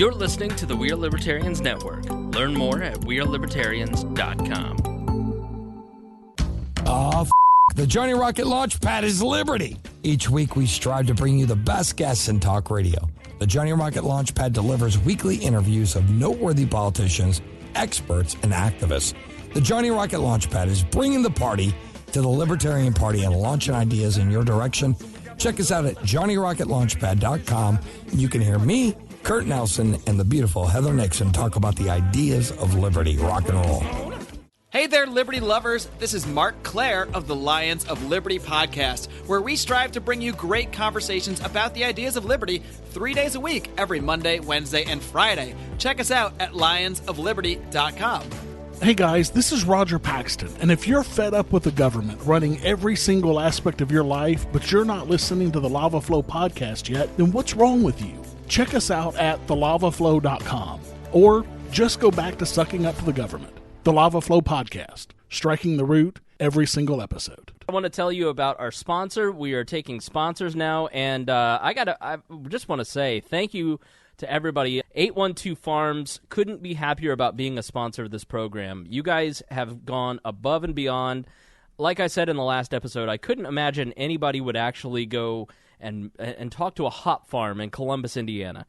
You're listening to the We Are Libertarians Network. Learn more at wearelibertarians.com. The Johnny Rocket Launchpad is Liberty. Each week we strive to bring you the best guests in talk radio. The Johnny Rocket Launchpad delivers weekly interviews of noteworthy politicians, experts, and activists. The Johnny Rocket Launchpad is bringing the party to the Libertarian Party and launching ideas in your direction. Check us out at johnnyrocketlaunchpad.com. You can hear me, Kurt Nelson, and the beautiful Heather Nixon talk about the ideas of liberty. Rock and roll. Hey there, Liberty lovers. This is Mark Claire of the Lions of Liberty podcast, where we strive to bring you great conversations about the ideas of liberty 3 days a week, every Monday, Wednesday, and Friday. Check us out at lionsofliberty.com. Hey guys, this is Roger Paxton, and if you're fed up with the government running every single aspect of your life, but you're not listening to the Lava Flow podcast yet, then what's wrong with you? Check us out at thelavaflow.com, or just go back to sucking up to the government. The Lava Flow Podcast, striking the root every single episode. I want to tell you about our sponsor. We are taking sponsors now, and I just want to say thank you to everybody. 812 Farms couldn't be happier about being a sponsor of this program. You guys have gone above and beyond. Like I said in the last episode, I couldn't imagine anybody would actually go and talk to a hop farm in Columbus, Indiana.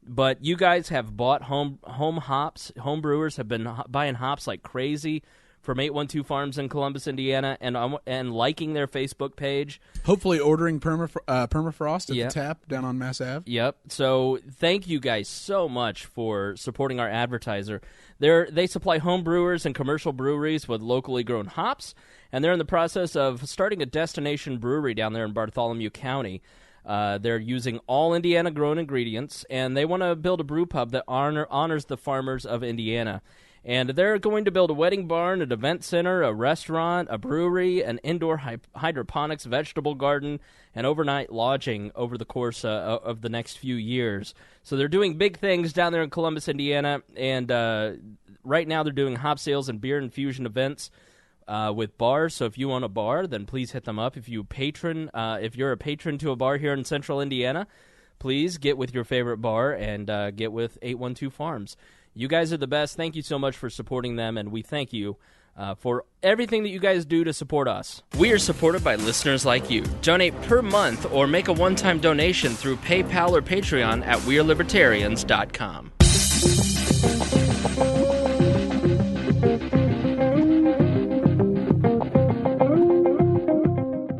But you guys have bought home hops. Home brewers have been buying hops like crazy from 812 Farms in Columbus, Indiana, and liking their Facebook page. Hopefully ordering permafrost at the tap down on Mass Ave. Yep. So thank you guys so much for supporting our advertiser. They supply home brewers and commercial breweries with locally grown hops, and they're in the process of starting a destination brewery down there in Bartholomew County. They're using all Indiana-grown ingredients, and they want to build a brew pub that honors the farmers of Indiana. And they're going to build a wedding barn, an event center, a restaurant, a brewery, an indoor hydroponics vegetable garden, and overnight lodging over the course of the next few years. So they're doing big things down there in Columbus, Indiana, and right now they're doing hop sales and beer infusion events with bars. So if you own a bar, then please hit them up. If you're a patron to a bar here in central Indiana, please get with your favorite bar and get with 812 Farms. You guys are the best. Thank you so much for supporting them, and we thank you for everything that you guys do to support us. We are supported by listeners like you. Donate per month or make a one-time donation through PayPal or Patreon at wearelibertarians.com.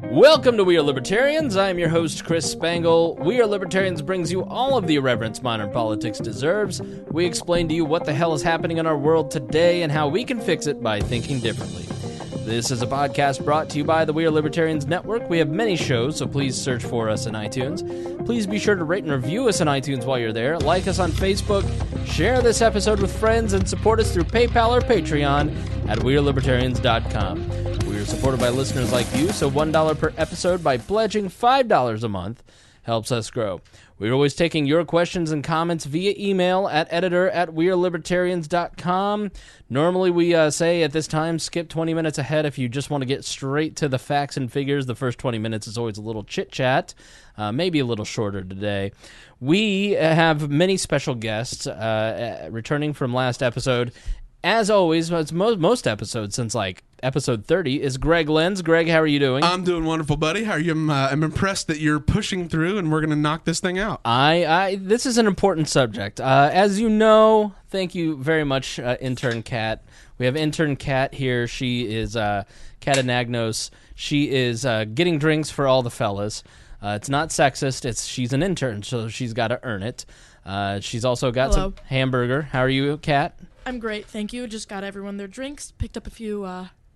Welcome to We Are Libertarians. I am your host, Chris Spangle. We Are Libertarians brings you all of the irreverence modern politics deserves. We explain to you what the hell is happening in our world today and how we can fix it by thinking differently. This is a podcast brought to you by the We Are Libertarians Network. We have many shows, so please search for us in iTunes. Please be sure to rate and review us on iTunes while you're there. Like us on Facebook, share this episode with friends, and support us through PayPal or Patreon at wearelibertarians.com. We are supported by listeners like you, so $1 per episode by pledging $5 a month helps us grow. We're always taking your questions and comments via email at editor@wearelibertarians.com. Normally we say at this time, skip 20 minutes ahead if you just want to get straight to the facts and figures. The first 20 minutes is always a little chit-chat, maybe a little shorter today. We have many special guests returning from last episode. As always, it's most episodes since like episode 30 is Greg Lenz. Greg, how are you doing? I'm doing wonderful, buddy. How are you? I'm impressed that you're pushing through, and we're going to knock this thing out. This is an important subject. As you know, thank you very much, intern Cat. We have intern Cat here. She is Cat Anagnos. She is getting drinks for all the fellas. It's not sexist. She's an intern, so she's got to earn it. She's also got some hamburger. How are you, Cat? I'm great, thank you. Just got everyone their drinks, picked up a few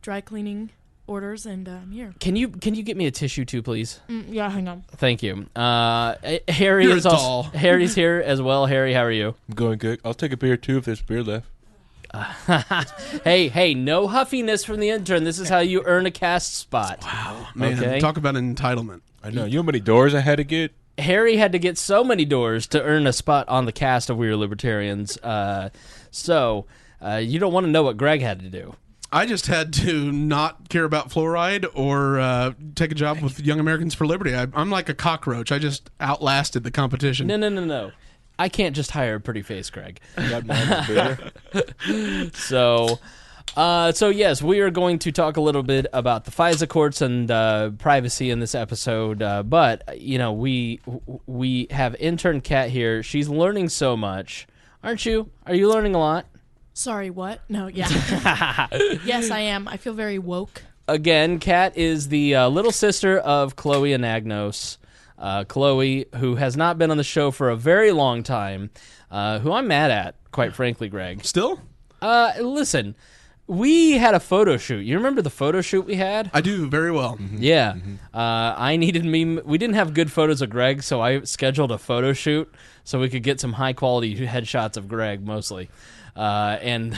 dry cleaning orders, and I'm here. Can you get me a tissue too, please? Yeah, hang on. Thank you. Harry's here as well. Harry, how are you? I'm going good. I'll take a beer too if there's beer left. Hey, no huffiness from the intern. This is how you earn a cast spot. Wow, man, okay? Talk about entitlement. I know. You know how many doors I had to get? Harry had to get so many doors to earn a spot on the cast of We Are Libertarians. So you don't want to know what Greg had to do. I just had to not care about fluoride or take a job with Young Americans for Liberty. I'm like a cockroach. I just outlasted the competition. No. I can't just hire a pretty face, Greg. Got mine beer. So yes, we are going to talk a little bit about the FISA courts and privacy in this episode. But we have intern Cat here. She's learning so much, aren't you? Are you learning a lot? Sorry, what? No, yeah. Yes, I am. I feel very woke. Again, Cat is the little sister of Chloe Anagnos. Chloe, who has not been on the show for a very long time, who I'm mad at, quite frankly, Greg. Still? Listen, we had a photo shoot. You remember the photo shoot we had? I do very well. Yeah. I needed we didn't have good photos of Greg, so I scheduled a photo shoot so we could get some high-quality headshots of Greg, mostly. And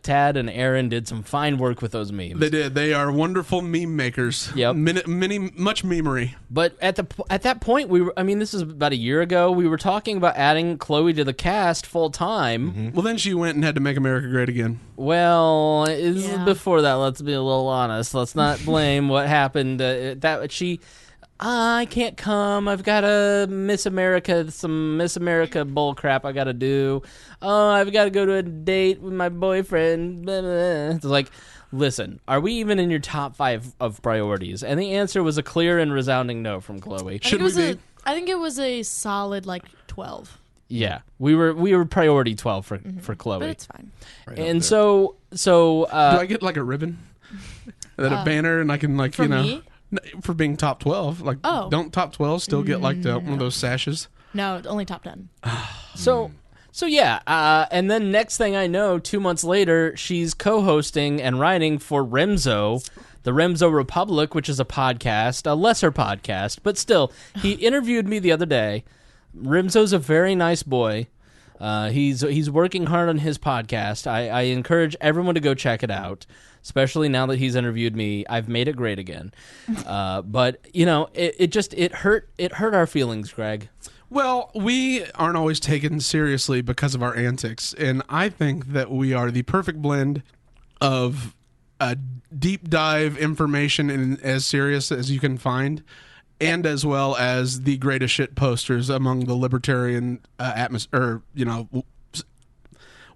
Tad and Aaron did some fine work with those memes. They did. They are wonderful meme makers. Yep. Much memery. But at that point, this is about a year ago, we were talking about adding Chloe to the cast full-time. Well, then she went and had to make America great again. Well, Yeah. before that, let's be a little honest. Let's not blame what happened. I can't come. I've got some Miss America bull crap I got to do. Oh, I've got to go to a date with my boyfriend. Blah, blah. It's like, listen, are we even in your top 5 of priorities? And the answer was a clear and resounding no from Chloe. I think it was a solid 12. Yeah, we were priority 12 for Chloe. But it's fine. And so Do I get like a ribbon? A banner, and I can For me? for being top 12. Oh. Don't top 12 still get one of those sashes? No, only top 10. So yeah, and then next thing I know, 2 months later, she's co-hosting and writing for Remzo, the Remzo Republic, which is a podcast, a lesser podcast, but still, he interviewed me the other day. Remzo's a very nice boy. He's working hard on his podcast. I encourage everyone to go check it out, especially now that he's interviewed me. I've made it great again. But it hurt our feelings, Greg. Well, we aren't always taken seriously because of our antics, and I think that we are the perfect blend of deep dive information and as serious as you can find, and as well as the greatest shit posters among the libertarian atmosphere,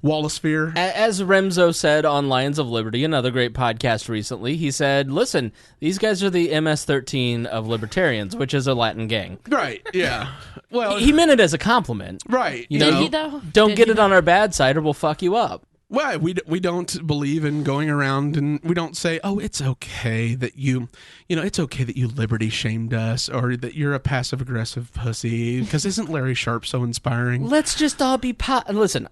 Wallasphere. As Remzo said on Lions of Liberty, another great podcast recently, he said, listen, these guys are the MS-13 of libertarians, which is a Latin gang. Right, yeah. Well, He meant it as a compliment. right. You Did know, he, though? Don't Did get he, it on our bad side or we'll fuck you up. Well, we don't believe in going around, and we don't say, oh, it's okay that it's okay that you liberty shamed us, or that you're a passive aggressive pussy, because isn't Larry Sharp so inspiring? Let's just all be listen,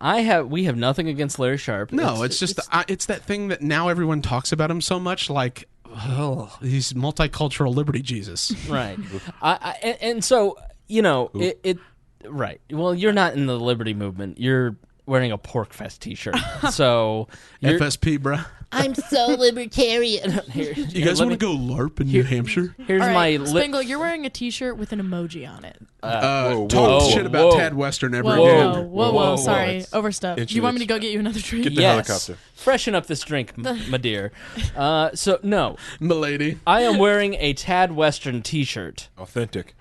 we have nothing against Larry Sharp. No, it's that thing that now everyone talks about him so much, like, oh, he's multicultural liberty Jesus. Right. And so, right. Well, you're not in the liberty movement. You're wearing a Pork Fest t-shirt. So FSP, bruh. I'm so libertarian. You guys want to go LARP in New Hampshire? Here's All right, my Spangle, you're wearing a t-shirt with an emoji on it. Talk shit about Tad Western ever again. Whoa, sorry. Overstuff. Inch Do you want me it. to go get you another drink? Get the helicopter. Freshen up this drink, my dear. So, no. Milady. I am wearing a Tad Western t-shirt. Authentic.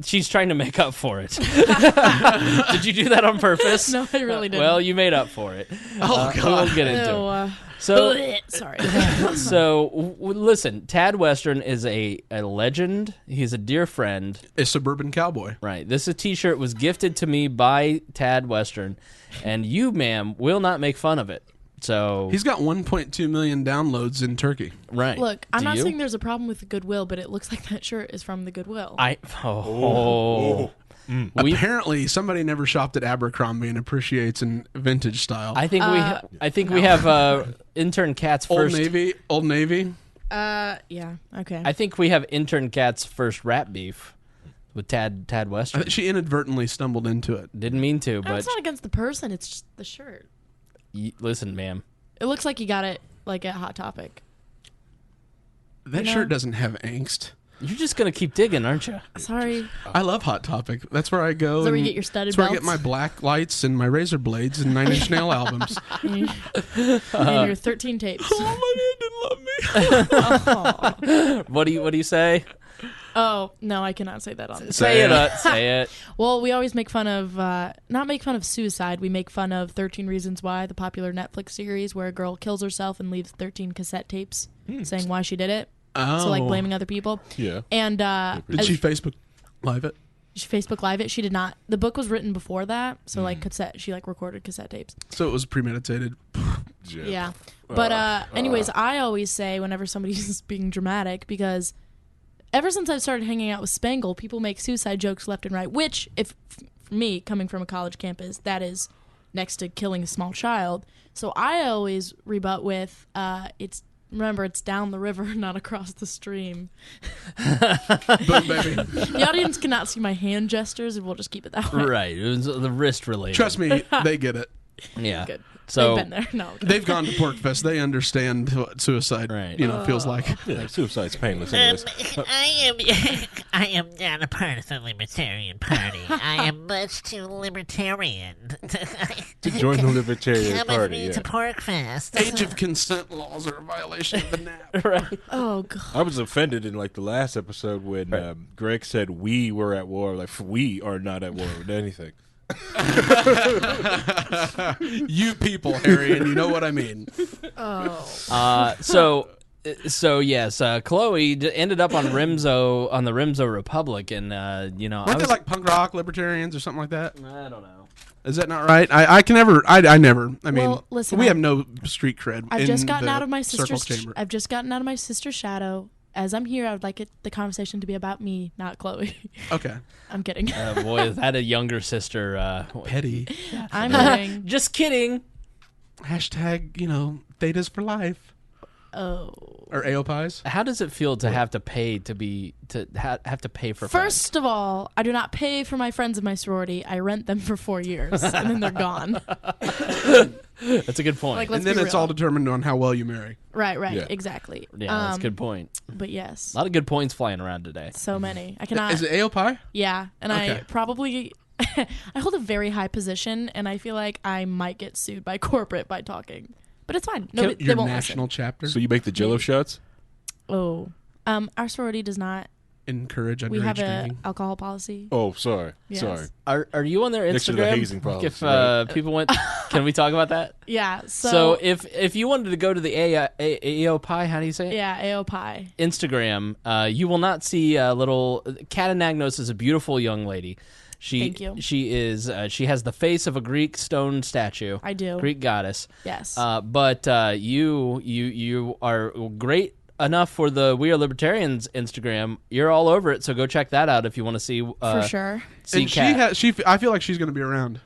She's trying to make up for it. Did you do that on purpose? No, I really didn't. Well, you made up for it. Oh, God. We'll get into it. Ew, So, sorry. Listen, Tad Western is a legend. He's a dear friend. A suburban cowboy. Right. This t-shirt was gifted to me by Tad Western, and you, ma'am, will not make fun of it. So He's got 1.2 million downloads in Turkey. right. Look, I'm Do not you? saying there's a problem with the Goodwill, but it looks like that shirt is from the Goodwill. Apparently, somebody never shopped at Abercrombie and appreciates an vintage style. I think we have intern Cat's Old first. Navy. Yeah, okay. I think we have intern Cat's first rap beef with Tad Western. She inadvertently stumbled into it. Didn't mean to, but It's not against the person, it's just the shirt. Listen, ma'am. It looks like you got it at Hot Topic. That shirt doesn't have angst. You're just gonna keep digging, aren't you? Sorry. I love Hot Topic. That's where I go. Is that where you and get your studded That's where I belts? get my black lights and my razor blades and 9 Inch Nail albums. And your 13 tapes. Oh, my dad didn't love me. What do you say? Oh, no, I cannot say that on this. Say it. Say it. Well, we always make fun of, not make fun of suicide. We make fun of 13 Reasons Why, the popular Netflix series where a girl kills herself and leaves 13 cassette tapes saying why she did it. Oh. So, like, blaming other people. Yeah. And Did she Facebook Live it? She Facebook Live it. She did not. The book was written before that. So, like, she, like, recorded cassette tapes. So it was premeditated. Yeah. But, anyways, I always say whenever somebody's being dramatic, because ever since I've started hanging out with Spangle, people make suicide jokes left and right, which, if for me, coming from a college campus, that is next to killing a small child. So I always rebut with, remember, it's down the river, not across the stream. Boom, baby. The audience cannot see my hand gestures, and we'll just keep it that way. Right. It was the wrist related. Trust me, they get it. Yeah. Good. So They've been there. No. They've gone to PorkFest. They understand what suicide, feels like. Yeah, suicide's painless anyways. I am not a part of the Libertarian Party. I am much too libertarian. To join the Libertarian Come Party, with me yeah. to Porkfest. Age of consent laws are a violation of the NAP. right. Oh, God. I was offended in like the last episode when Greg said we were at war. Like, we are not at war with anything. You people, Harry, and you know what I mean. So yes, Chloe ended up on the Rimzo Republic, and Weren't they like punk rock libertarians or something like that? I don't know. Is that not right? I can never. I never. I mean, Well, listen, we have no street cred. I've in just gotten the out of my circle sister's. chamber. I've just gotten out of my sister's shadow. As I'm here, I would like the conversation to be about me, not Chloe. Okay. I'm kidding. Boy, is that a younger sister? Petty. I'm kidding. Just kidding. Hashtag, Thetas for life. Oh. Or AOPIs. How does it feel to have to pay have to pay for friends? First of all, I do not pay for my friends in my sorority. I rent them for 4 years, and then they're gone. That's a good point. Like, And let's then be it's real. all determined on how well you marry. Right, Yeah. exactly. yeah, that's a good point. But yes, A lot of good points flying around today. so many. I cannot. Is it AOPI? Yeah, and I Okay. probably. I hold a very high position, and I feel like I might get sued by corporate by talking. But it's fine. No, they Your won't national listen. chapter? So you make the Jello shots? Oh, our sorority does not. Encourage We have underage a drinking. alcohol policy. Oh, sorry. Yes. Sorry. Are you on their Instagram? Next to the hazing policy, If right? people went, can we talk about that? Yeah. So if you wanted to go to the AOPI, how do you say it? Yeah, AOPI. Instagram, you will not see little Cat Anagnos is a beautiful young lady. Thank you. She is. She has the face of a Greek stone statue. I do. Greek goddess. Yes. But you are great enough for the We Are Libertarians Instagram. You're all over it, so go check that out if you want to see. For sure. See And Cat. I feel like she's going to be around.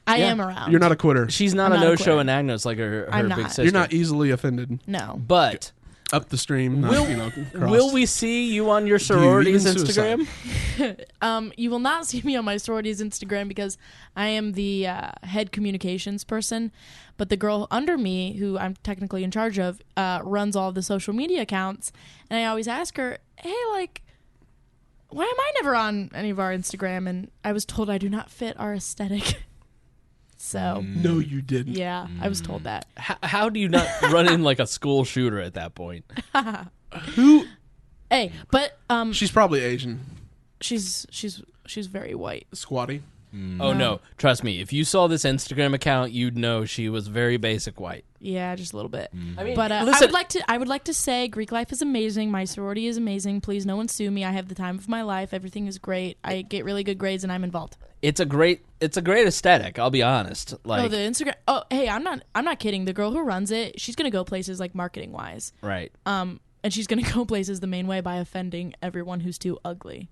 I Yeah. am around. You're not a quitter. She's not I'm a not a no-show quitter. Anagnos like her I'm big not. sister. You're not easily offended. No. But Up the stream. Not, will crossed. will we see you on your sorority's even suicide? Instagram? You will not see me on my sorority's Instagram because I am the head communications person, but the girl under me, who I'm technically in charge of, runs all of the social media accounts, and I always ask her, hey, like, why am I never on any of our Instagram? And I was told I do not fit our aesthetic. So, No, you didn't. yeah, I was told that. How do you not run in like a school shooter at that point? Who? Hey, but She's probably Asian. she's very white. Squatty. Oh no, trust me. If you saw this Instagram account, you'd know she was very basic white. Yeah, just a little bit. I mean, But listen, I would like to say Greek life is amazing. My sorority is amazing. Please, no one sue me. I have the time of my life. Everything is great. I get really good grades, and I'm involved. it's a great aesthetic. I'll be honest. Like, Oh, the Instagram. Oh, hey, I'm not kidding. The girl who runs it, she's gonna go places like marketing wise. right. And she's gonna go places the main way by offending everyone who's too ugly.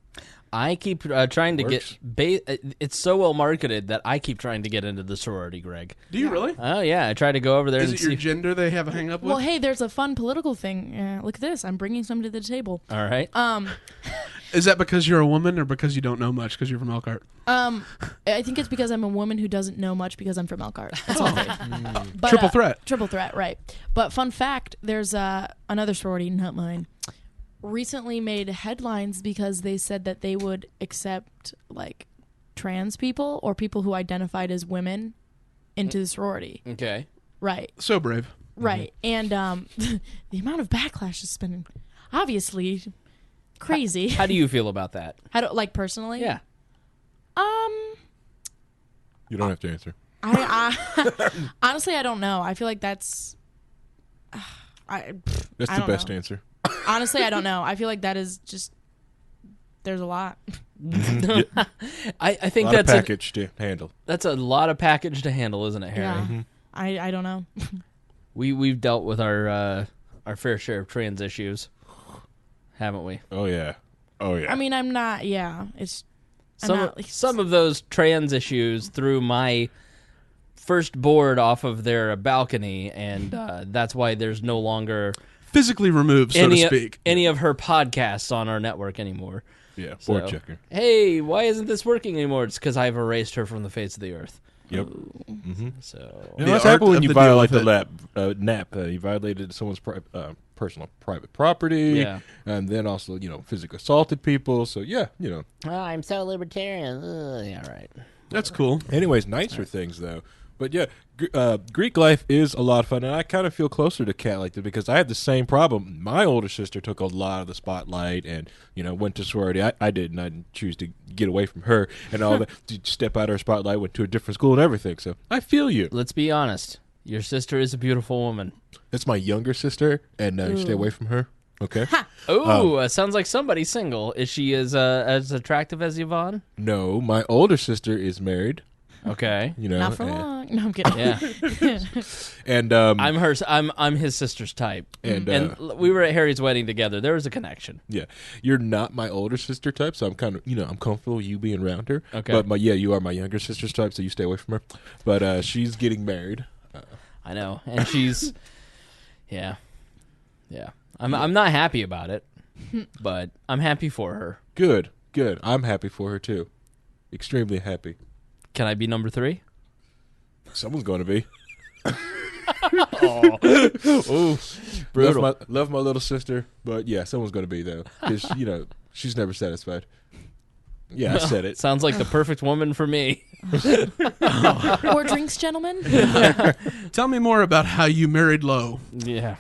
I keep trying to Works. get. It's so well marketed that I keep trying to get into the sorority, Greg. Do you really? Oh yeah, I try to go over there Is and it your see. gender they have a hang up with? Well, hey, there's a fun political thing. Look at this. I'm bringing somebody to the table. All right. Is that because you're a woman or because you don't know much because you're from Elkhart? I think it's because I'm a woman who doesn't know much because I'm from Elkhart. That's all. But, Triple threat. Triple threat, right. But fun fact, there's another sorority, not mine, recently made headlines because they said that they would accept, like, trans people or people who identified as women into the sorority. Okay. Right. So brave. Right. And the amount of backlash has been, obviously, crazy. How do you feel about that? How do, like personally? Yeah. You don't have to answer. I honestly, I don't know. I feel like that's. That's I the don't best know. answer. Honestly, I don't know. I feel like that is just. There's a lot. I think A lot of that's package to handle. that's a lot of package to handle, isn't it, Harry? Yeah. I don't know. We've dealt with our fair share of trans issues, haven't we? Oh yeah. I mean, I'm not. Yeah, it's. I'm not, Some of those trans issues threw my first board off of their balcony, and that's why there's no longer Physically removed, so to speak. any of her podcasts on our network anymore. Yeah, So, board checker. hey, why isn't this working anymore? It's because I've erased her from the face of the earth. Yep. So You The know, what's art happened when of you the deal violate with the NAP? You violated someone's personal private property, Yeah. and then also physically assaulted people. So yeah, Oh, I'm so libertarian. yeah, right. That's cool. Anyways, nicer things though. But yeah, Greek life is a lot of fun, and I kind of feel closer to Cat like that because I had the same problem. My older sister took a lot of the spotlight, and went to sorority. I didn't. I didn't choose to get away from her and all that. To step out of her spotlight, went to a different school and everything. So I feel you. Let's be honest. Your sister is a beautiful woman. That's my younger sister, and you stay away from her. Okay. Ooh, sounds like somebody single. Is she as attractive as Yvonne? No, my older sister is married. Okay. not for long. No, I'm kidding. Yeah. And I'm his sister's type. And, we were at Harry's wedding together. There was a connection. yeah, you're not my older sister type, so I'm kind of I'm comfortable with you being around her. Okay. But you are my younger sister's type, so you stay away from her. But she's getting married. I know. And she's yeah. I'm not happy about it, but I'm happy for her. Good. I'm happy for her too. Extremely happy. Can I be number 3? Someone's going to be. Ooh, brutal. Love my little sister, but yeah, someone's going to be though, because she's never satisfied. Yeah, I said it. Sounds like the perfect woman for me. More drinks, gentlemen. Tell me more about how you married low. Yeah.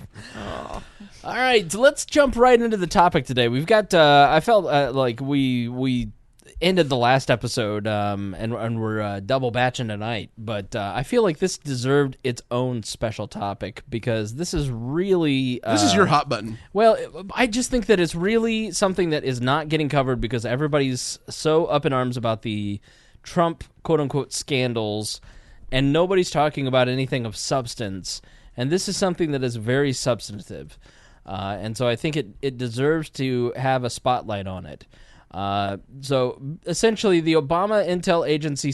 All right, so let's jump right into the topic today. We've got. I felt like we ended the last episode, and we're double batching tonight. But I feel like this deserved its own special topic because this is really This is your hot button. Well, I just think that it's really something that is not getting covered because everybody's so up in arms about the Trump quote-unquote scandals, and nobody's talking about anything of substance. And this is something that is very substantive. And so I think it deserves to have a spotlight on it. So essentially, the Obama intel agency,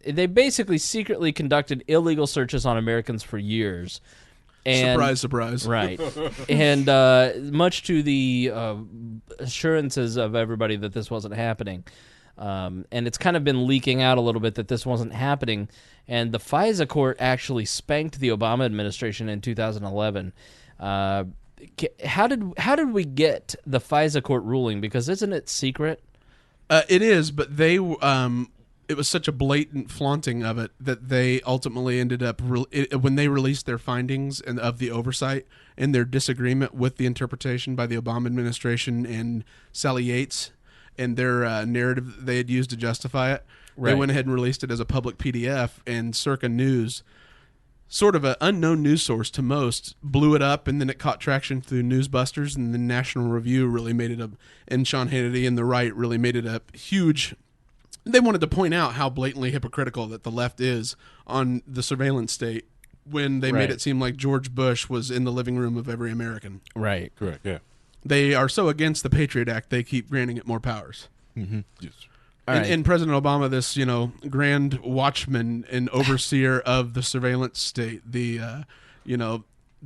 they basically secretly conducted illegal searches on Americans for years. And, Surprise. Right. And much to the assurances of everybody that this wasn't happening. And it's kind of been leaking out a little bit that this wasn't happening. And the FISA court actually spanked the Obama administration in 2011. How did we get the FISA court ruling? Because isn't it secret? It is, but they it was such a blatant flaunting of it that they ultimately ended up when they released their findings and of the oversight and their disagreement with the interpretation by the Obama administration and Sally Yates and their narrative they had used to justify it. Right. They went ahead and released it as a public PDF, and Circa News, sort of an unknown news source to most, blew it up, and then it caught traction through Newsbusters, and the National Review really made it and Sean Hannity and the right really made it a huge. They wanted to point out how blatantly hypocritical that the left is on the surveillance state when they made it seem like George Bush was in the living room of every American. Right. Correct. Yeah. They are so against the Patriot Act, they keep granting it more powers. Mm-hmm. Yes. And President Obama, this grand watchman and overseer of the surveillance state, the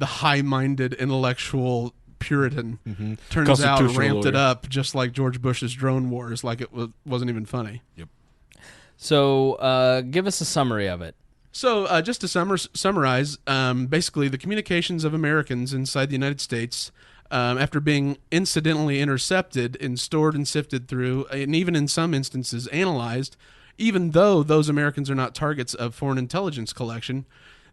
high-minded intellectual Puritan, turns out ramped it up just like George Bush's drone wars, like it wasn't even funny. Yep. So give us a summary of it. So just to summarize, basically the communications of Americans inside the United States, after being incidentally intercepted and stored and sifted through, and even in some instances analyzed, even though those Americans are not targets of foreign intelligence collection,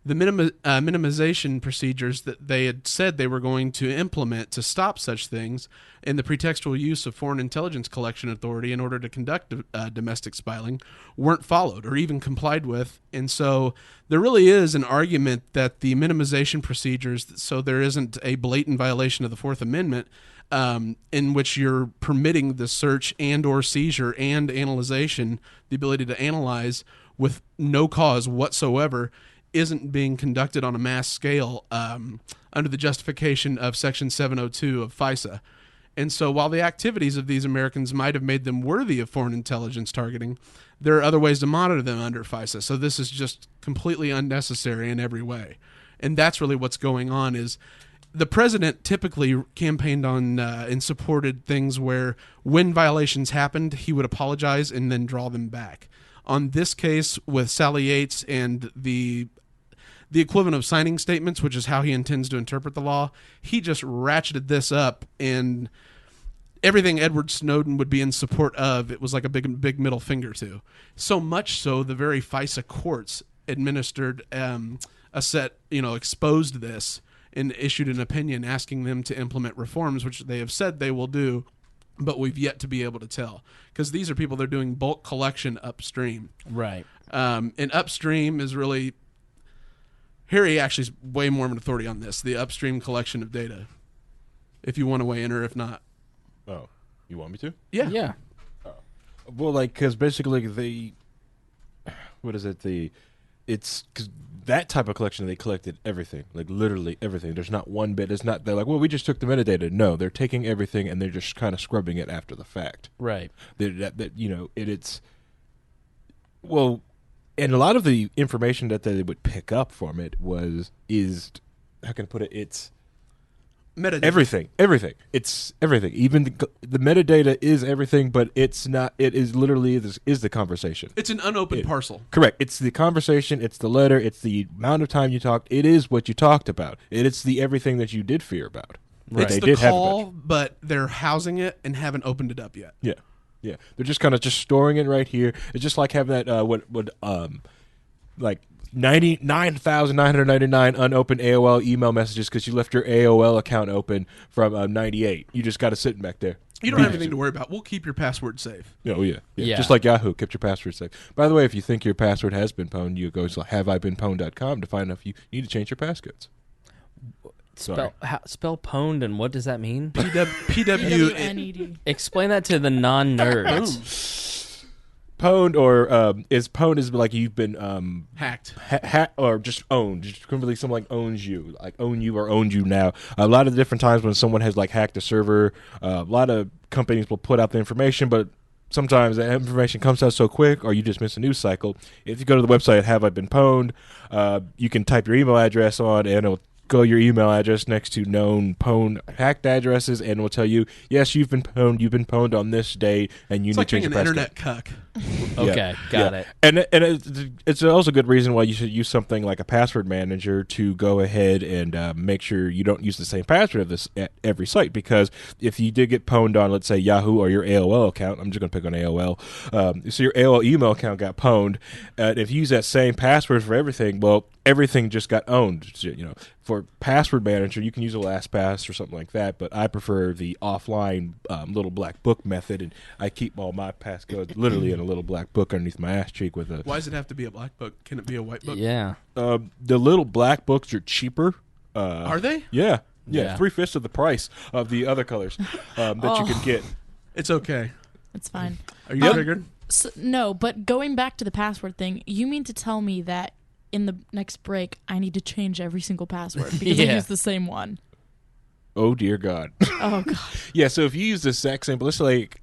the minimization procedures that they had said they were going to implement to stop such things and the pretextual use of Foreign Intelligence Collection Authority in order to conduct domestic spying weren't followed or even complied with. And so there really is an argument that the minimization procedures, so there isn't a blatant violation of the Fourth Amendment, in which you're permitting the search and or seizure and analyzation, the ability to analyze with no cause whatsoever, isn't being conducted on a mass scale under the justification of Section 702 of FISA. And so while the activities of these Americans might have made them worthy of foreign intelligence targeting, there are other ways to monitor them under FISA. So this is just completely unnecessary in every way. And that's really what's going on. Is the president typically campaigned on and supported things where when violations happened, he would apologize and then draw them back. On this case with Sally Yates and the equivalent of signing statements, which is how he intends to interpret the law, he just ratcheted this up, and everything Edward Snowden would be in support of, it was like a big middle finger to. So much so, the very FISA courts administered exposed this and issued an opinion asking them to implement reforms, which they have said they will do, but we've yet to be able to tell. Because these are people, they're doing bulk collection upstream. Right. And upstream is really... Harry actually is way more of an authority on this, the upstream collection of data, if you want to weigh in or if not. Oh, you want me to? Yeah. Yeah. Well, because basically it's because that type of collection, they collected everything, like literally everything. There's not one bit. It's not, they're like, well, we just took the metadata. No, they're taking everything and they're just kind of scrubbing it after the fact. Right. And a lot of the information that they would pick up from it is how can I put it? It's Metadata. Everything. It's everything. Even the metadata is everything, but it's not. It is literally is the conversation. It's an unopened parcel. Correct. It's the conversation. It's the letter. It's the amount of time you talked. It is what you talked about. It's the everything that you did fear about. Right. It's the call, but they're housing it and haven't opened it up yet. Yeah. Yeah, they're just kind of just storing it right here. It's just like having that like 99,999 unopened AOL email messages because you left your AOL account open from 98. You just got it sitting back there. You don't have anything to worry about. We'll keep your password safe. Oh, yeah. Just like Yahoo kept your password safe. By the way, if you think your password has been pwned, you go to haveibeenpwned.com to find out if you need to change your passcodes. Spell pwned, and what does that mean? PWNED. Explain that to the non-nerds. Pwned pwned is like you've been hacked, or just owned. Just completely someone like owns you, like own you or owned you now. A lot of different times when someone has like hacked a server, a lot of companies will put out the information, but sometimes that information comes out so quick, or you just miss a news cycle. If you go to the website Have I Been Pwned, you can type your email address on, and it'll go your email address next to known pwned hacked addresses, and will tell you, yes, you've been pwned on this date, and you need to change your passcode. It's like an internet cuck. Okay, got it. And it's also a good reason why you should use something like a password manager to go ahead and make sure you don't use the same password of this at every site, because if you did get pwned on, let's say, Yahoo or your AOL account, I'm just going to pick on AOL, so your AOL email account got pwned, if you use that same password for everything, well, everything just got owned. For password manager, you can use a LastPass or something like that, but I prefer the offline little black book method, and I keep all my passcodes literally in a little black book underneath my ass cheek with a... Why does it have to be a black book? Can it be a white book? Yeah. The little black books are cheaper. Are they? Yeah. 3/5 of the price of the other colors that you can get. It's okay. It's fine. Are you triggered? No, but going back to the password thing, you mean to tell me that in the next break, I need to change every single password because I use the same one? Oh, dear God. Oh, God. Yeah, so if you use the exact same, let's like,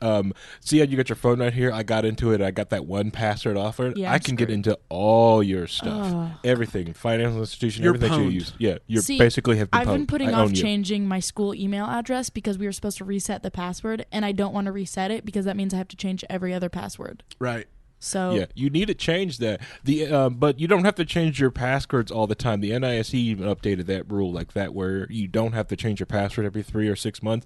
see how you got your phone right here? I got into it. I got that one password off it. Yeah, I can get into all your stuff. Everything. Financial institution, You're everything pwned. you use. Yeah, you're basically have been I've pwned. been putting I off own you. changing my school email address because we were supposed to reset the password, and I don't want to reset it because that means I have to change every other password. Right. So yeah, you need to change that. But you don't have to change your passwords all the time. The NISE even updated that rule like that, where you don't have to change your password every 3 or 6 months,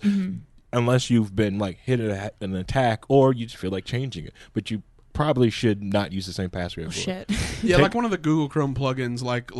unless you've been like hit an attack or you just feel like changing it. But you probably should not use the same password. Oh, shit. Yeah, like one of the Google Chrome plugins, like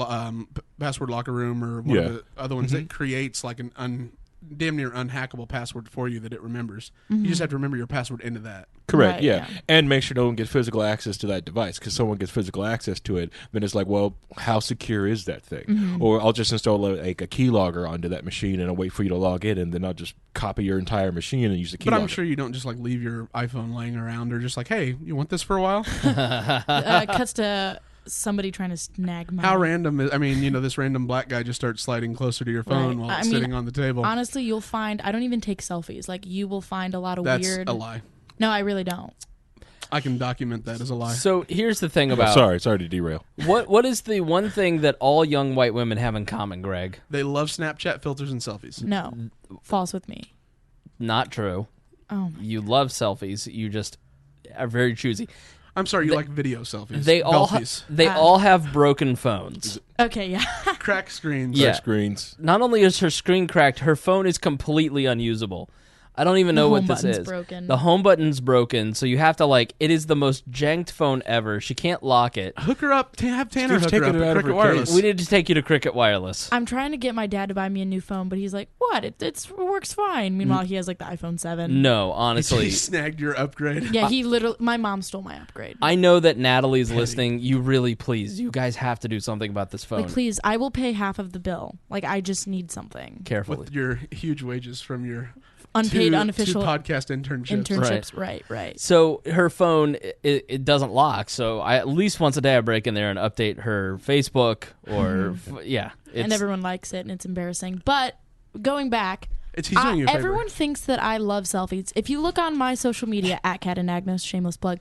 Password Locker Room or one of the other ones that creates like an damn near unhackable password for you that it remembers. You just have to remember your password into that. Correct, Right, yeah. yeah. And make sure no one gets physical access to that device, because someone gets physical access to it, then it's like, well, how secure is that thing? Or I'll just install a keylogger onto that machine and I'll wait for you to log in, and then I'll just copy your entire machine and use the keylogger. But I'm sure you don't just like leave your iPhone laying around or just like, hey, you want this for a while? Cuts to somebody trying to snag my... How random is, I mean, this random black guy just starts sliding closer to your phone Right. while it's sitting on the table. Honestly, you'll find... I don't even take selfies. Like, you will find a lot of That's weird... a lie. No, I really don't. I can document that as a lie. So here's the thing about sorry to derail. what is the one thing that all young white women have in common, Greg? They love Snapchat filters and selfies. No. False with me. Not true. Oh, my... You love selfies. You just are very choosy. I'm sorry, you like video selfies. They all have broken phones. Okay, yeah. crack screens. Yeah. Screens. Not only is her screen cracked, her phone is completely unusable. I don't even know what this button's is. broken. The home button's broken, so you have to it is the most janked phone ever. She can't lock it. Hook her up. Have Tanner Steve's hook her taking up it at out of Cricket her Wireless. case. We need to take you to Cricket Wireless. I'm trying to get my dad to buy me a new phone, but he's like, what? It works fine. Meanwhile, he has, like, the iPhone 7. No, honestly. He snagged your upgrade. Yeah, he literally... My mom stole my upgrade. I know that Natalie's listening. You guys have to do something about this phone. Like, please, I will pay half of the bill. Like, I just need something. Carefully. With your huge wages from your Unpaid, two unofficial podcast internships. internships. Right. So her phone, it doesn't lock. So I at least once a day I break in there and update her Facebook or And everyone likes it, and it's embarrassing. But going back, He's doing you a favor. everyone thinks that I love selfies. If you look on my social media, at Cat Anagnos, shameless plug,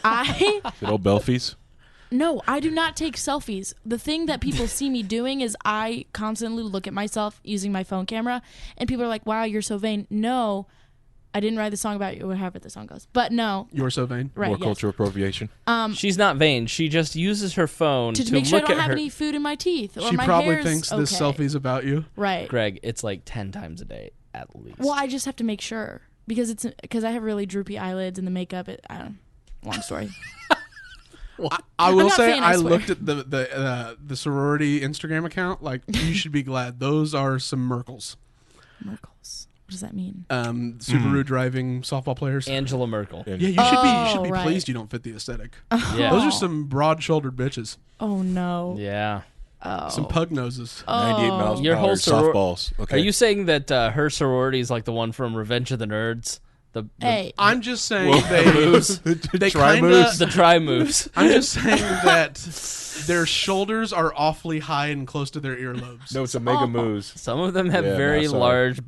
Good old Belfies. No, I do not take selfies. The thing that people see me doing is I constantly look at myself using my phone camera, and people are like, wow, you're so vain. No, I didn't write the song about you, or however the song goes. But no. You're so vain. Right, More yes. cultural appropriation. She's not vain. She just uses her phone To to make sure I look don't at have her. any food in my teeth. Or She my probably hair's thinks this okay. selfie's about you. Right. Greg, it's like 10 times a day at least. Well, I just have to make sure. Because I have really droopy eyelids and the makeup. I don't know. Long story. I will not say saying I I swear. looked at the sorority Instagram account. Like, you should be glad. Those are some Merkles. Merkles. What does that mean? Subaru driving softball players. Angela Merkel. Yeah, you should be right. pleased you don't fit the aesthetic. Yeah. Those are some broad-shouldered bitches. Oh, no. Yeah. Oh. Some pug noses. 98 miles Your per whole hour soror- softballs. Okay. Are you saying that her sorority is like the one from Revenge of the Nerds? The Hey. I'm just saying they Try kind moves. the try moves. I'm just saying that their shoulders are awfully high and close to their earlobes. No, it's a mega moves. Some of them have Yeah, very no, sorry. large.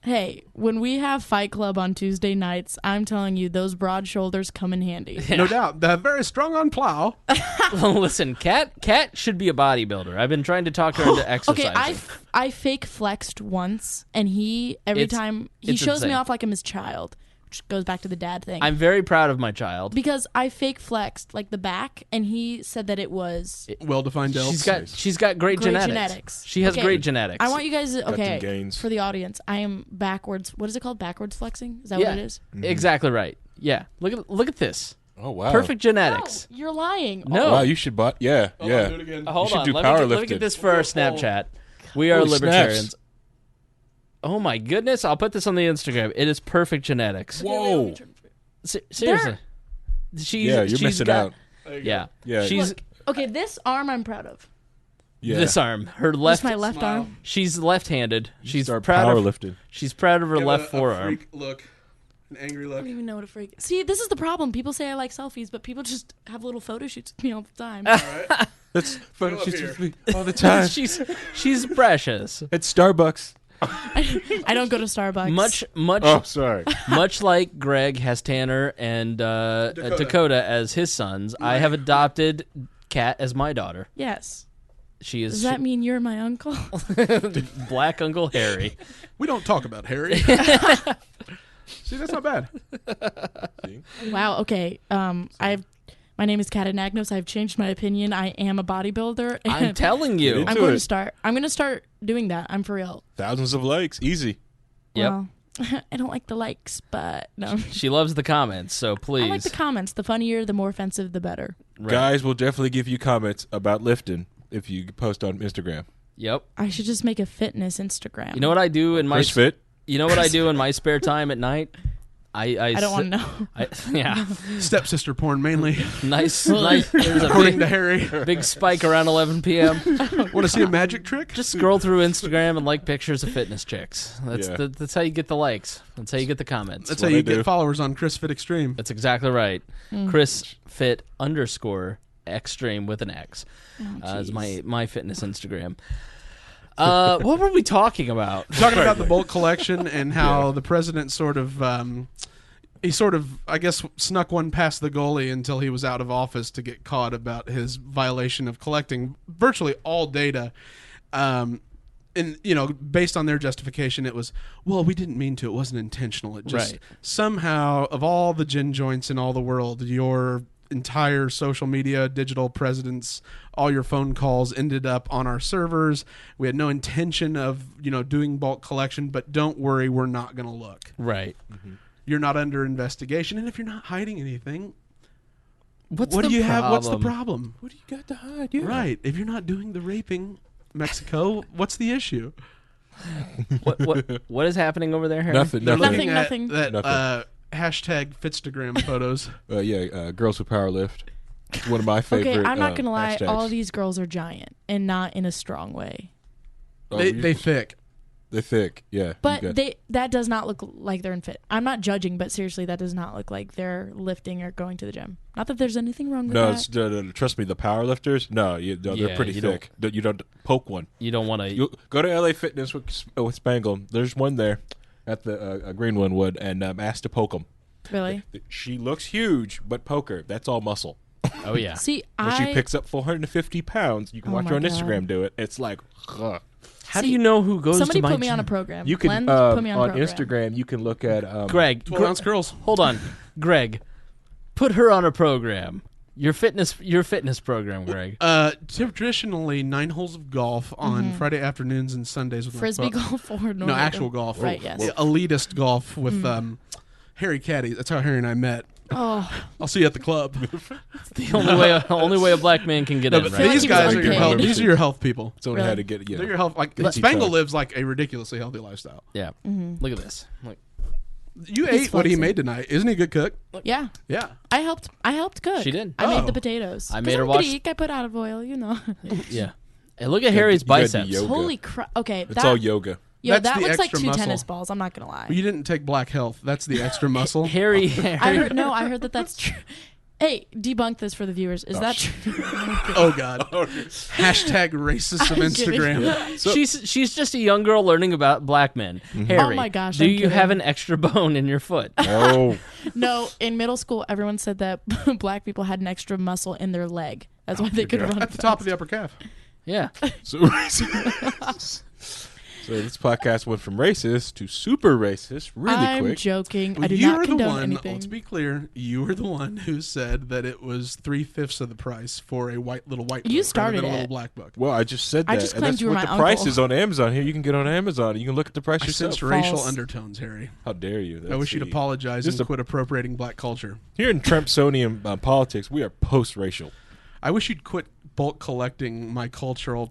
Hey, when we have Fight Club on Tuesday nights, I'm telling you, those broad shoulders come in handy. No doubt. They're very strong on plow. Listen, Cat should be a bodybuilder. I've been trying to talk her into exercising. Okay, I fake flexed once, and he every It's- time he it's shows me insane. off like I'm his child, which goes back to the dad thing. I'm very proud of my child. Because I fake flexed like the back, and he said that it was Well-defined delts. She's got great genetics. She has Okay, great genetics. I want you guys to, them okay, gains. for the audience, I am backwards. What is it called? Backwards flexing? Is that what it is? Exactly right. Yeah. Look at this. Oh, wow. Perfect genetics. No, you're lying. No. Wow, you should buy. Yeah, yeah. do it again. Hold should on. do Let me powerlifting. get this for our Snapchat. We are Holy libertarians. snaps. Oh my goodness! I'll put this on the Instagram. It is perfect genetics. Whoa. Seriously. You're missing out. Yeah. Yeah. She's Look, okay, this arm I'm proud of. Yeah. this arm. Her This left. my left arm. She's left-handed. She's Start proud of. powerlifting. She's proud of her left forearm. freak look. An angry I look. don't even know what a freak. See, this is the problem. People say I like selfies, but people just have little photo shoots with me all the time. That's fun. up She's here. with me all the time. she's precious. At Starbucks. I don't go to Starbucks. Much Oh, sorry. much like Greg has Tanner and Dakota as his sons, I have adopted Kat as my daughter. Yes. She is Does that mean you're my uncle? Black Uncle Harry. We don't talk about Harry. See, that's not bad. Wow. Okay. My name is Cat Anagnos. I've changed my opinion. I am a bodybuilder. I'm and telling you. I'm Do going it. to start. I'm going to start doing that. I'm for real. Thousands of likes. Easy. Yep. Well, I don't like the likes, but no. She loves the comments, so please. I like the comments. The funnier, the more offensive, the better. Right. Guys will definitely give you comments about lifting if you post on Instagram. Yep. I should just make a fitness Instagram. You know what I do in my Chris Fit. You know what I do in my spare time at night? I don't want to know. Yeah. Stepsister porn mainly. Nice. There's a According to Harry. big spike around 11 p.m. Want to see a magic trick? Just scroll through Instagram and like pictures of fitness chicks. That's how you get the likes. That's how you get the comments. That's how you get followers on Chris Fit Extreme. That's exactly right. Chris Fit _extreme with an X is my fitness Instagram. What were we talking about? Talking about the bulk collection and how the president sort of, I guess, snuck one past the goalie until he was out of office to get caught about his violation of collecting virtually all data. And, based on their justification, it was, well, we didn't mean to. It wasn't intentional. It just somehow, of all the gin joints in all the world, your entire social media, digital presence, all your phone calls ended up on our servers. We had no intention of, doing bulk collection, but don't worry, we're not going to look. Right. Mm-hmm. You're not under investigation, and if you're not hiding anything, what do you have? What's the problem? What do you got to hide? Yeah. Right. If you're not doing the raping, Mexico, what's the issue? What is happening over there, Harry? Nothing. They're Nothing. looking Nothing. at that hashtag Fitstagram photos. Girls who power lift. It's one of my favorite. Okay, I'm not gonna lie. hashtags. All these girls are giant, and not in a strong way. They thick. They're thick, yeah. But that does not look like they're in fit. I'm not judging, but seriously, that does not look like they're lifting or going to the gym. Not that there's anything wrong with that. No, trust me, the power lifters, they're pretty thick. You don't poke one. You don't want to. You go to LA Fitness with Spangle. There's one there at the Green Wood, and ask to poke them. Really? She looks huge, but poke her. That's all muscle. Oh yeah. See, When she picks up 450 pounds, you can watch her on Instagram do it. It's like, ugh. How do you know who goes somebody to my put me gym? on a program. You can Lenz, put me on a program. Instagram. You can look at Greg, 12-ounce girls. Hold on, Greg. Put her on a program. Your fitness program, Greg. Traditionally 9 holes of golf on Friday afternoons and Sundays with Frisbee golf or normal? No, actual golf. Right, yes. Elitist golf with Harry Caddy. That's how Harry and I met. Oh, I'll see you at the club. The only way a black man can get in. But Right? these he guys was are your unpaid. health. These are your health people. it's only Really? how to get They're your health. Like Spangle lives like a ridiculously healthy lifestyle. Yeah. Look at this. Look. You He's ate what he flexing. made tonight. Isn't he a good cook? yeah. Yeah. I helped cook. She did. I made Oh. the potatoes. I made her I'm watch- Greek. I put olive oil. Yeah. Hey, look at Harry's you gotta do biceps. yoga. Holy crap! Okay, It's all yoga. Yo, That's that the looks like extra 2 muscle. tennis balls. I'm not gonna lie. Well, you didn't take black health. That's the extra muscle. Harry. I heard that that's true. Hey, debunk this for the viewers. Is that true? Oh God. Hashtag racist of I'm kidding. Instagram. She's just a young girl learning about black men. Harry, Oh my gosh, do I'm you kidding. have an extra bone in your foot? Oh, No, in middle school, everyone said that black people had an extra muscle in their leg. That's why they could run At the top of fast. the upper calf. Yeah. so this podcast went from racist to super racist really I'm quick. joking. Well, I do you not were the condone one. anything. Let's be clear. You were the one who said that it was 3/5 of the price for a little white. You book started rather than a it. little black book. Well, I just said that. I just and claimed that's you were what my the price uncle. is on Amazon. Here, you can get on Amazon. You can look at the price I yourself. sensed racial False. undertones, Harry. How dare you? I wish you'd That's apologize Just and a- quit appropriating black culture. Here in Trumpsonian politics, we are post-racial. I wish you'd quit bulk collecting my cultural,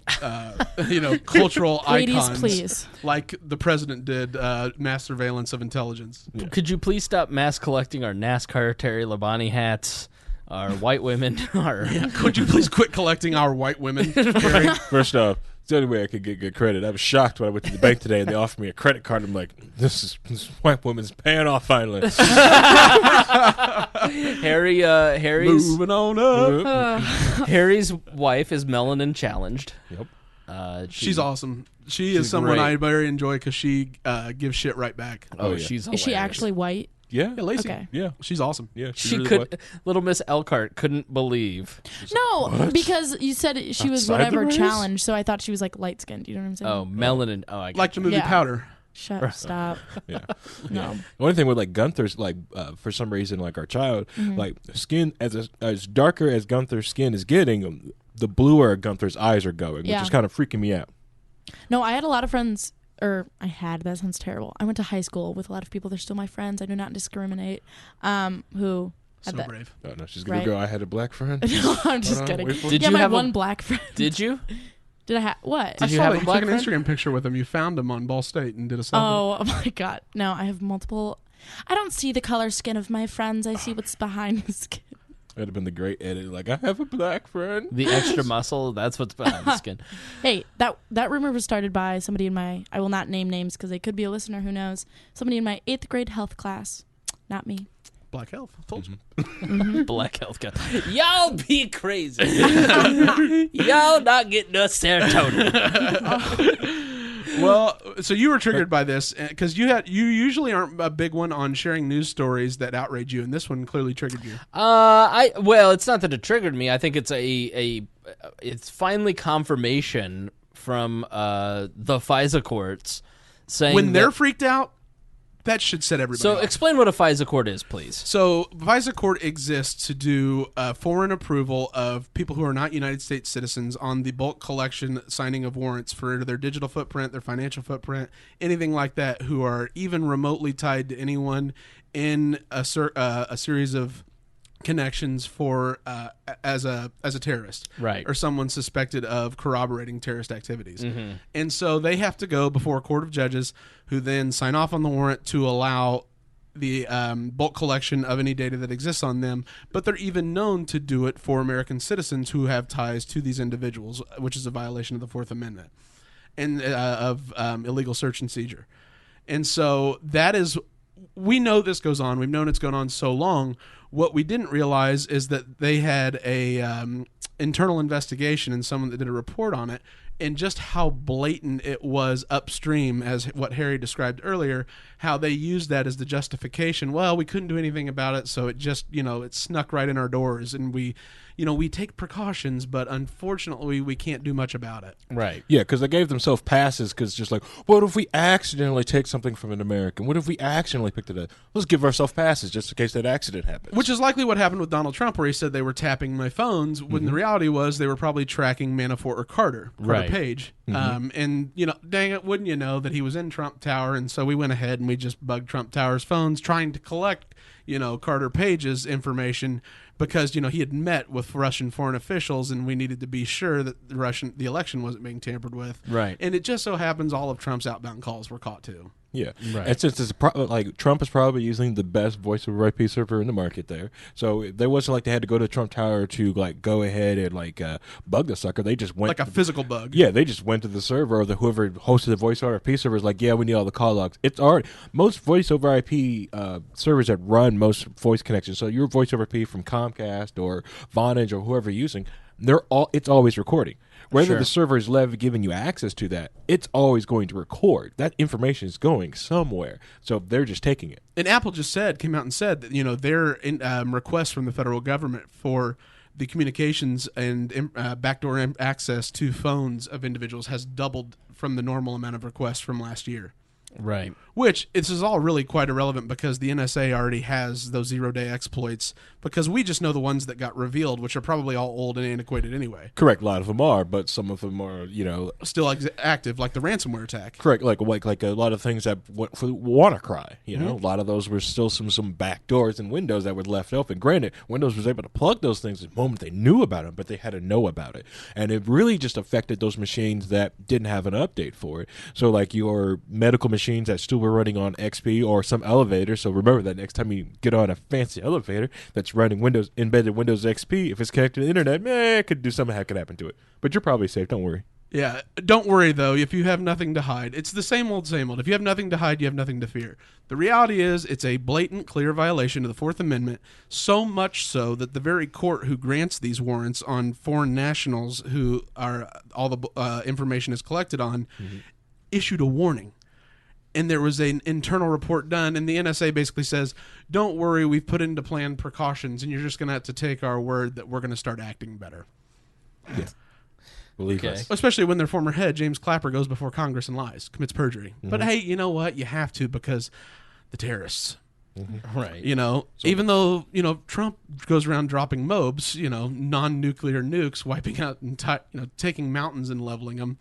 cultural Ladies, icons, please. like the president did. Mass surveillance of intelligence. Could you please stop mass collecting our NASCAR Terry Labonte hats, our white women, our Could you please quit collecting our white women, Harry? First off, it's the only way I could get good credit. I was shocked when I went to the bank today and they offered me a credit card. I'm like, this white woman's paying off finally. Harry's Moving on up. Harry's wife is melanin challenged. Yep. She's awesome. She is she's someone great. I very enjoy because she gives shit right back. Oh, yeah. she's Is she hilarious. actually white? Yeah. Yeah, Lacey. Okay. Yeah. She's awesome. Yeah. She really could. was. Little Miss Elkhart couldn't believe. No, because you said she was Outside the whatever race? challenged, so I thought she was like light skinned. You know what I'm saying? Oh, melanin. Oh, I get Like the movie Yeah. Powder. Stop. Yeah. No. The only thing with like Gunther's, like for some reason, like our child, like skin as darker as Gunther's skin is getting, the bluer Gunther's eyes are going, which Yeah. is kind of freaking me out. No, I had a lot of friends I had, that sounds terrible. I went to high school with a lot of people. They're still my friends. I do not discriminate. Who had So that. brave. Oh, no, she's gonna Right. go. I had a black friend. No, I'm just Hold on, kidding. wait for it. Did yeah, you my have one black friend. Did you? Did I have what? Did you I saw have that a you black took an friend? Instagram picture with him. You found him on Ball State and did a selfie. Oh my god. No, I have multiple. I don't see the color skin of my friends. I see what's behind the skin. That'd have been the great edit. Like, I have a black friend. The extra muscle, that's what's behind the skin. Hey, that rumor was started by somebody in my, I will not name names because they could be a listener, who knows. Somebody in my 8th grade health class. Not me. Black health. I told you. Black health guy. Y'all be crazy. Y'all not getting no serotonin. Well, so you were triggered by this because you usually aren't a big one on sharing news stories that outrage you, and this one clearly triggered you. Well, it's not that it triggered me. I think it's it's finally confirmation from the FISA courts saying When they're freaked out, that should set everybody So off. explain what a FISA court is, please. So FISA court exists to do foreign approval of people who are not United States citizens on the bulk collection signing of warrants for their digital footprint, their financial footprint, anything like that, who are even remotely tied to anyone in a series of connections for as a terrorist, Right. or someone suspected of corroborating terrorist activities. And so they have to go before a court of judges who then sign off on the warrant to allow the bulk collection of any data that exists on them, but they're even known to do it for American citizens who have ties to these individuals, which is a violation of the Fourth Amendment and of illegal search and seizure. And so that is, we know this goes on. We've known it's gone on so long. What we didn't realize is that they had a internal investigation and someone that did a report on it, and just how blatant it was upstream, as what Harry described earlier, how they used that as the justification. Well, we couldn't do anything about it, so it just, it snuck right in our doors, and we take precautions, but unfortunately we can't do much about it. Right. Yeah, because they gave themselves passes because just like, what if we accidentally take something from an American? What if we accidentally picked it up? Let's give ourselves passes just in case that accident happens. Which is likely what happened with Donald Trump, where he said they were tapping my phones, when the reality was they were probably tracking Manafort or Carter Right. Page. And, dang it, wouldn't you know that he was in Trump Tower, and so we went ahead and we just bugged Trump Tower's phones trying to collect, Carter Page's information because, he had met with Russian foreign officials and we needed to be sure that the election wasn't being tampered with. Right. And it just so happens all of Trump's outbound calls were caught too. Yeah, Right. and since it's like Trump is probably using the best voice over IP server in the market there, so there wasn't like they had to go to Trump Tower to like go ahead and bug the sucker. They just went Like a physical bug. Yeah, they just went to the server, or whoever hosted the voice over IP server is like, yeah, we need all the call logs. It's already most voice over IP servers that run most voice connections. So your voice over IP from Comcast or Vonage or whoever you're using, it's always recording. Whether Sure. the server is giving you access to that, it's always going to record. That information is going somewhere. So they're just taking it. And Apple just came out and said that, their requests from the federal government for the communications and backdoor access to phones of individuals has doubled from the normal amount of requests from last year. Right. Which, this is all really quite irrelevant because the NSA already has those zero-day exploits, because we just know the ones that got revealed, which are probably all old and antiquated anyway. Correct. A lot of them are, but some of them are, Still active, like the ransomware attack. correct. Like a lot of things that went for WannaCry. A lot of those were still some back doors in Windows that were left open. Granted, Windows was able to plug those things the moment they knew about them, but they had to know about it, and it really just affected those machines that didn't have an update for it. So, like your medical machines that still were running on XP or some elevator. So remember that next time you get on a fancy elevator that's running embedded Windows XP, if it's connected to the internet, it could do something that could happen to it. But you're probably safe. Don't worry. Yeah, don't worry, though, if you have nothing to hide. It's the same old, same old. If you have nothing to hide, you have nothing to fear. The reality is it's a blatant, clear violation of the Fourth Amendment, so much so that the very court who grants these warrants on foreign nationals who are all the information is collected on issued a warning. And there was an internal report done, and the NSA basically says, don't worry, we've put into plan precautions, and you're just going to have to take our word that we're going to start acting better. Yeah. Believe Okay. us. Especially when their former head, James Clapper, goes before Congress and lies, commits perjury. But hey, you know what? You have to, because the terrorists. Right. Even though, Trump goes around dropping MOBs, non-nuclear nukes, wiping out, taking mountains and leveling them.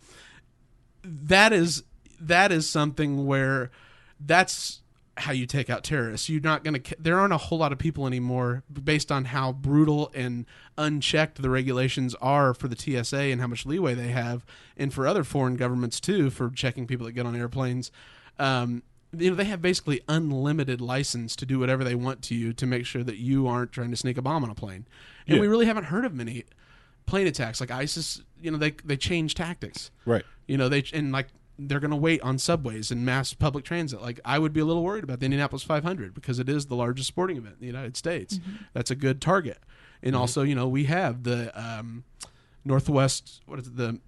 That is that is something where that's how you take out terrorists. You're not going to. There aren't a whole lot of people anymore, based on how brutal and unchecked the regulations are for the TSA and how much leeway they have, and for other foreign governments too, for checking people that get on airplanes. They have basically unlimited license to do whatever they want to you to make sure that you aren't trying to sneak a bomb on a plane. And we really haven't heard of many plane attacks like ISIS. They change tactics. Right. They're going to wait on subways and mass public transit. Like, I would be a little worried about the Indianapolis 500 because it is the largest sporting event in the United States. Mm-hmm. That's a good target. And also, we have the Northwest, the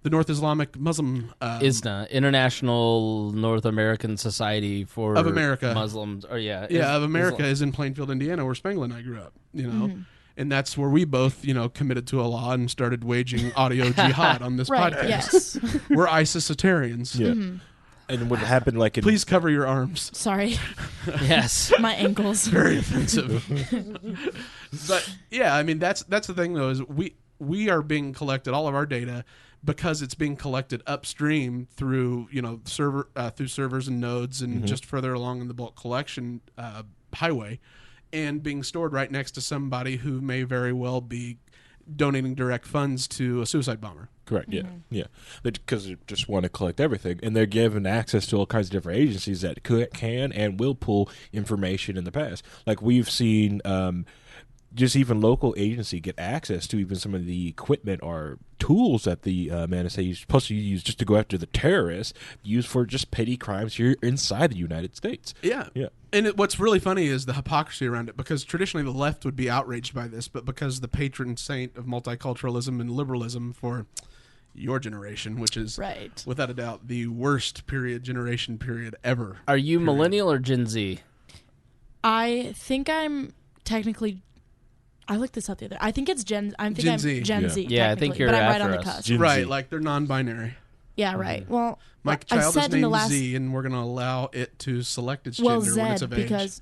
North Islamic Muslim... ISNA, International North American Society for of America. Muslims. Or of America is in Plainfield, Indiana, where Spangle and I grew up, Mm-hmm. And that's where we both, committed to Allah and started waging audio jihad on this Right, podcast. yes. We're ISIS-atarians. Yeah. And what happened like in Please cover your arms. Sorry. Yes. My ankles. Very offensive. But yeah, that's the thing though, is we are being collected, all of our data, because it's being collected upstream through through servers and nodes and just further along in the bulk collection highway, and being stored right next to somebody who may very well be donating direct funds to a suicide bomber. Correct. Yeah. Because they just want to collect everything, and they're given access to all kinds of different agencies that can and will pull information in the past. Like we've seen, just even local agency get access to even some of the equipment or tools that the NSA is supposed to use just to go after the terrorists, used for just petty crimes here inside the United States. Yeah. And what's really funny is the hypocrisy around it, because traditionally the left would be outraged by this, but because the patron saint of multiculturalism and liberalism for your generation, which is without a doubt the worst generation period ever. Are you millennial or Gen Z? I think I'm technically... I looked this up the other. I think it's Gen. I'm Gen Z. Gen Z. Yeah, I think you're but I'm right after on the us. cusp. Gen Right, Z. like they're non-binary. Yeah, right. Well, My I child is said in the named last. Z, and we're going to allow it to select its Well, gender when it's Zed of age. because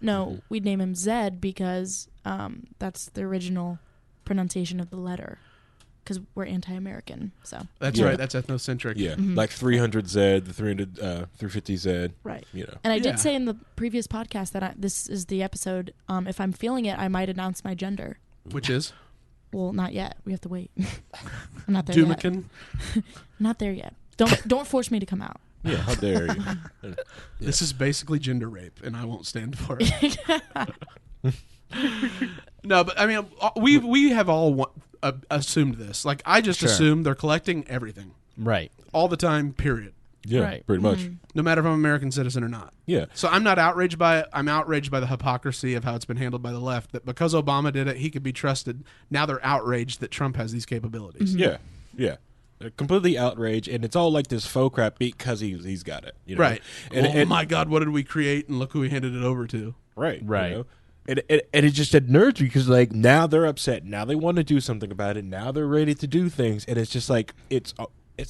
we'd name him Zed because that's the original pronunciation of the letter. Because we're anti-American, so That's right. That's ethnocentric. Yeah, like 300Z, the 350Z. right. Yeah. And I did say in the previous podcast that this is the episode. If I'm feeling it, I might announce my gender. Which is Well, not yet. We have to wait. I'm not there Dumican. yet. Not there yet. Don't force me to come out. Yeah, how dare you? This is basically gender rape, and I won't stand for it. No, but we have all assumed this. Like, I just assume they're collecting everything Right. all the time. Period. Yeah, Right. pretty much. No matter if I'm an American citizen or not. Yeah. So I'm not outraged by it. I'm outraged by the hypocrisy of how it's been handled by the left. That because Obama did it, he could be trusted. Now they're outraged that Trump has these capabilities. Yeah. They're completely outraged, and it's all like this faux crap because he's got it. Right. And, And my God, what did we create? And look who we handed it over to. Right. Right. And it just nerves me because, like, now they're upset. Now they want to do something about it. Now they're ready to do things. And it's just like, it's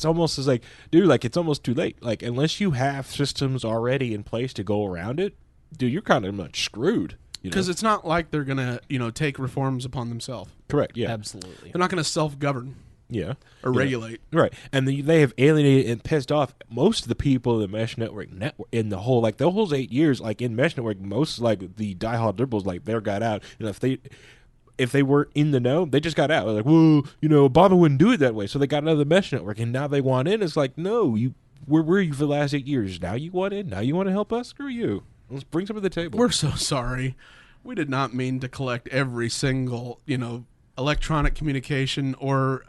almost as like, dude, like, it's almost too late. Like, unless you have systems already in place to go around it, dude, you're kind of much screwed. Because it's not like they're going to, take reforms upon themselves. Correct, yeah. Absolutely. They're not going to self-govern Yeah. or regulate. Right. And they have alienated and pissed off most of the people in the Mesh Network in the whole 8 years, like, in Mesh Network, most, like, the diehard liberals, like, they got out. And if they weren't in the know, they just got out. They're like, well, Obama wouldn't do it that way. So they got out of the Mesh Network, and now they want in. It's like, no, where were you for the last 8 years? Now you want in? Now you want to help us? Screw you. Let's bring some to the table. We're so sorry. We did not mean to collect every single, electronic communication or,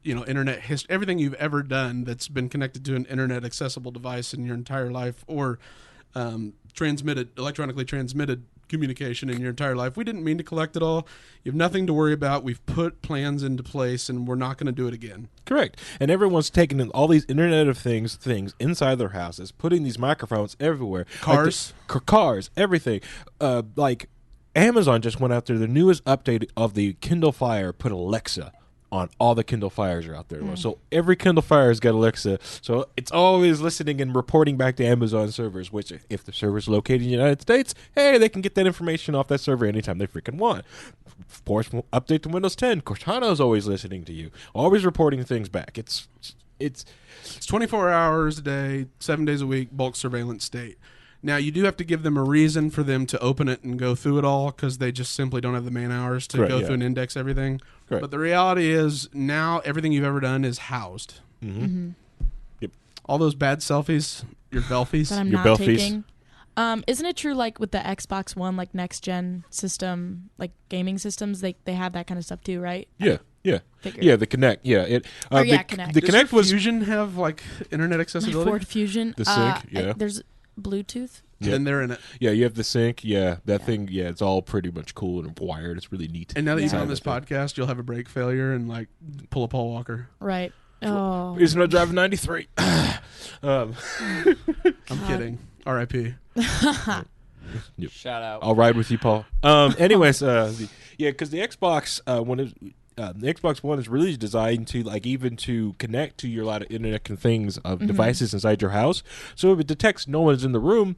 internet history, everything you've ever done that's been connected to an internet accessible device in your entire life, or electronically transmitted communication in your entire life. We didn't mean to collect it all. You have nothing to worry about. We've put plans into place, and we're not going to do it again. Correct. And everyone's taking in all these Internet of Things inside their houses, putting these microphones everywhere. Cars. Cars, everything. Like, Amazon just went out there. The newest update of the Kindle Fire put Alexa on all the Kindle Fires are out there. So every Kindle Fire has got Alexa. So it's always listening and reporting back to Amazon servers, which if the server's located in the United States, hey, they can get that information off that server anytime they freaking want. Of course, update to Windows 10. Cortana's always listening to you, always reporting things back. It's it's 24 hours a day, 7 days a week, bulk surveillance state. Now, you do have to give them a reason for them to open it and go through it all because they just simply don't have the man hours to go through and index everything. Correct. But the reality is now everything you've ever done is housed. Yep. All those bad selfies, your belfies. That I'm Your not belfies. taking. Isn't it true, like with the Xbox One, like next gen system, like gaming systems, they have that kind of stuff too, right? Yeah. Figured. Yeah, the Kinect. Yeah, Kinect. The Does Kinect your was Fusion have like internet My accessibility? Ford Fusion. The sync, yeah. There's Bluetooth. Then they're in it. Yeah, you have the sync. Yeah, that thing. Yeah, it's all pretty much cool and wired. It's really neat. And now that you've Yeah. been on this podcast, you'll have a brake failure and like pull a Paul Walker. Right. Oh. He's not driving 93. I'm kidding. R.I.P. Shout out. I'll ride with you, Paul. Anyways, because the Xbox the Xbox One is really designed to even to connect to your lot of Internet of Things of devices inside your house. So if it detects no one's in the room,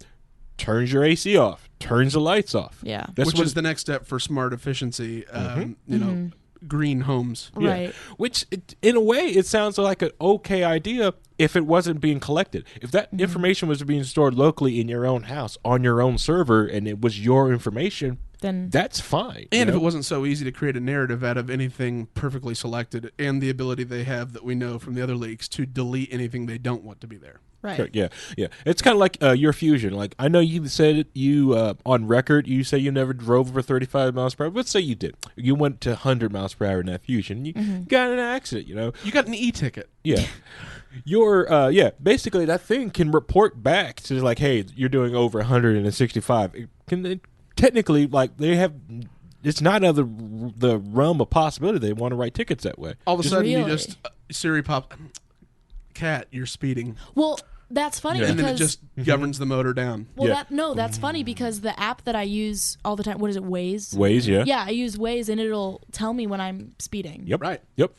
turns your AC off, turns the lights off. Yeah. That's Which what is the next step for smart efficiency. You know, green homes. Yeah. Right. Which, in a way, it sounds like an okay idea if it wasn't being collected. If that information was being stored locally in your own house, on your own server, and it was your information, Then that's fine. And you if know? it wasn't so easy to create a narrative out of anything perfectly selected, and the ability they have that we know from the other leaks to delete anything they don't want to be there. right. Correct, yeah. It's kind of like your Fusion. Like, I know you said on record, you say you never drove over 35 miles per hour. Let's say you did. You went to 100 miles per hour in that Fusion. You got in an accident, you know. You got an e-ticket. Yeah. Basically that thing can report back to like, hey, you're doing over 165. It can technically, like, they have, it's not out of the realm of possibility they want to write tickets that way. All of a sudden, you Really? just Siri pop, Cat, you're speeding, Well, that's funny and then it because just governs the motor down. well, Yeah. that's funny because the app that I use all the time, what is it, Waze? Ways, yeah. Yeah, I use Waze and it'll tell me when I'm speeding. Yep. Right. Yep.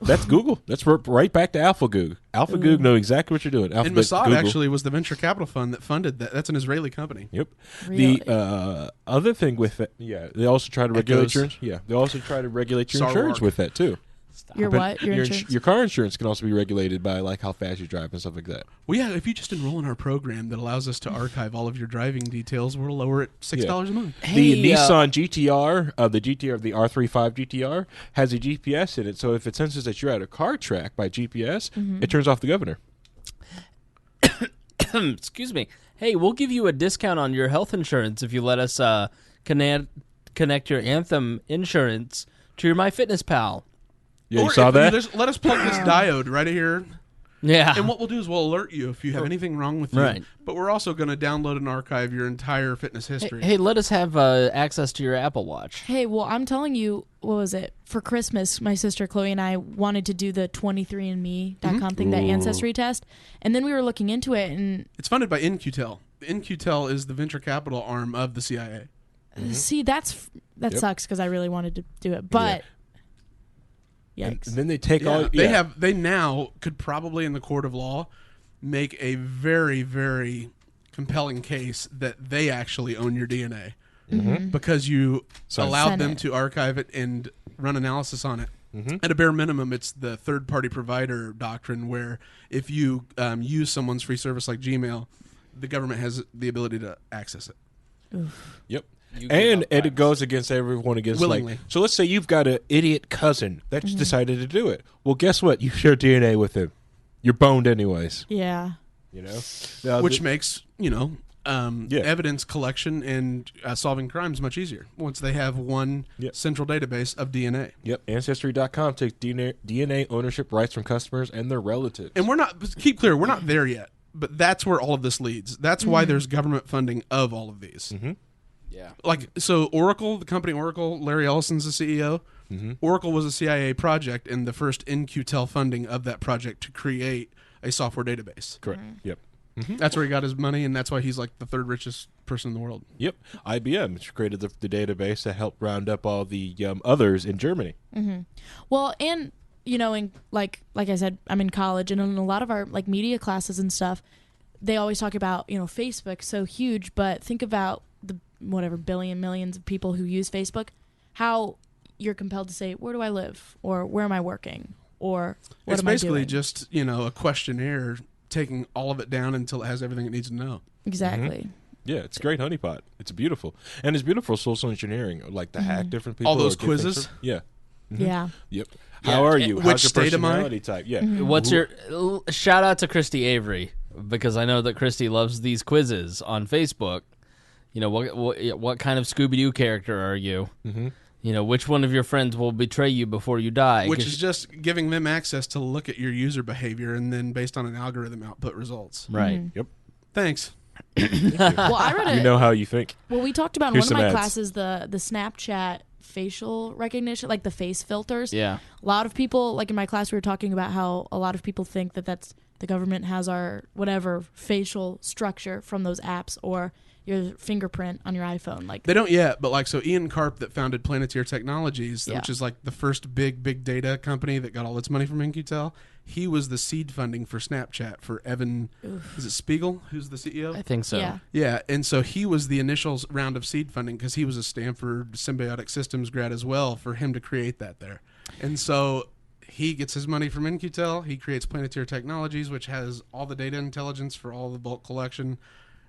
That's Google. That's right back to AlphaGoog. AlphaGoog know exactly what you're doing. And Mossad actually was the venture capital fund that funded that. That's an Israeli company. Yep. Really? The other thing with it, they also try to regulate Echoes. they also try to regulate your Sarwark. insurance with that too. Your what? Your insurance? Your car insurance can also be regulated by like how fast you drive and stuff like that. Well, yeah, if you just enroll in our program that allows us to archive all of your driving details, we'll lower it $6 a month. The Nissan GTR, the R35 GTR, has a GPS in it. So if it senses that you're at a car track by GPS, it turns off the governor. Excuse me. Hey, we'll give you a discount on your health insurance if you let us connect your Anthem insurance to your MyFitnessPal. Yeah, you Or saw if that? just let us plug this diode right here. Yeah. And what we'll do is we'll alert you if you have anything wrong with you. Right. But we're also going to download and archive your entire fitness history. Hey, let us have access to your Apple Watch. Hey, well, I'm telling you, what was it? For Christmas, my sister Chloe and I wanted to do the 23andMe.com thing, that ancestry test. And then we were looking into it, and It's funded by InQtel. InQtel is the venture capital arm of the CIA. see, that sucks because I really wanted to do it. But, And yikes. then they take all. They now could probably in the court of law make a very, very compelling case that they actually own your DNA because you allowed them Senate. to archive it and run analysis on it. At a bare minimum, it's the third-party provider doctrine where if you use someone's free service like Gmail, the government has the ability to access it. Yep. give And up it goes against everyone against Willingly. like. So let's say you've got an idiot cousin that just decided to do it. Well, guess what? You share DNA with him. You're boned anyways. Yeah. You know, Now, Which the- makes, evidence collection and solving crimes much easier once they have one central database of DNA. Yep. Ancestry.com takes DNA ownership rights from customers and their relatives. And keep clear, we're not there yet, but that's where all of this leads. That's why there's government funding of all of these. Yeah. Like, so Oracle, the company Oracle, Larry Ellison's the CEO. Oracle was a CIA project and the first InQtel funding of that project to create a software database. Correct. Yep. That's where he got his money, and that's why he's like the third richest person in the world. Yep. IBM created the database to help round up all the others in Germany. Well, and in like I said, I'm in college, and in a lot of our like media classes and stuff, they always talk about Facebook so huge, but think about the whatever millions of people who use Facebook, how you're compelled to say, where do I live, or where am I working, or what It's am I basically doing? just, a questionnaire, taking all of it down until it has everything it needs to know. Exactly. Yeah, it's a great honeypot. It's beautiful. And it's beautiful social engineering, like to hack different people. All those or get things quizzes? from- Yeah. Yeah. Yep. Yeah. How are you? Which How's your state am I? personality type? Yeah. What's your shout out to Christy Avery, because I know that Christy loves these quizzes on Facebook. What kind of Scooby-Doo character are you? Mm-hmm. Which one of your friends will betray you before you die? Which is just giving them access to look at your user behavior and then based on an algorithm output results. right. Yep. Thanks. Well, I read You know how you think. Well, we talked about in Here's one of some my ads. classes the Snapchat facial recognition, like the face filters. Yeah. A lot of people, like in my class, we were talking about how a lot of people think that that's the government has our whatever facial structure from those apps or your fingerprint on your iPhone. Like They don't yet, but so Ian Karp that founded Planeteer Technologies, Yeah. which is like the first big data company that got all its money from InQtel, he was the seed funding for Snapchat for Evan, is it Spiegel, who's the CEO? I think so. yeah, Yeah, and so he was the initial round of seed funding because he was a Stanford Symbiotic Systems grad as well for him to create that there. And so he gets his money from InQtel. He creates Planeteer Technologies, which has all the data intelligence for all the bulk collection.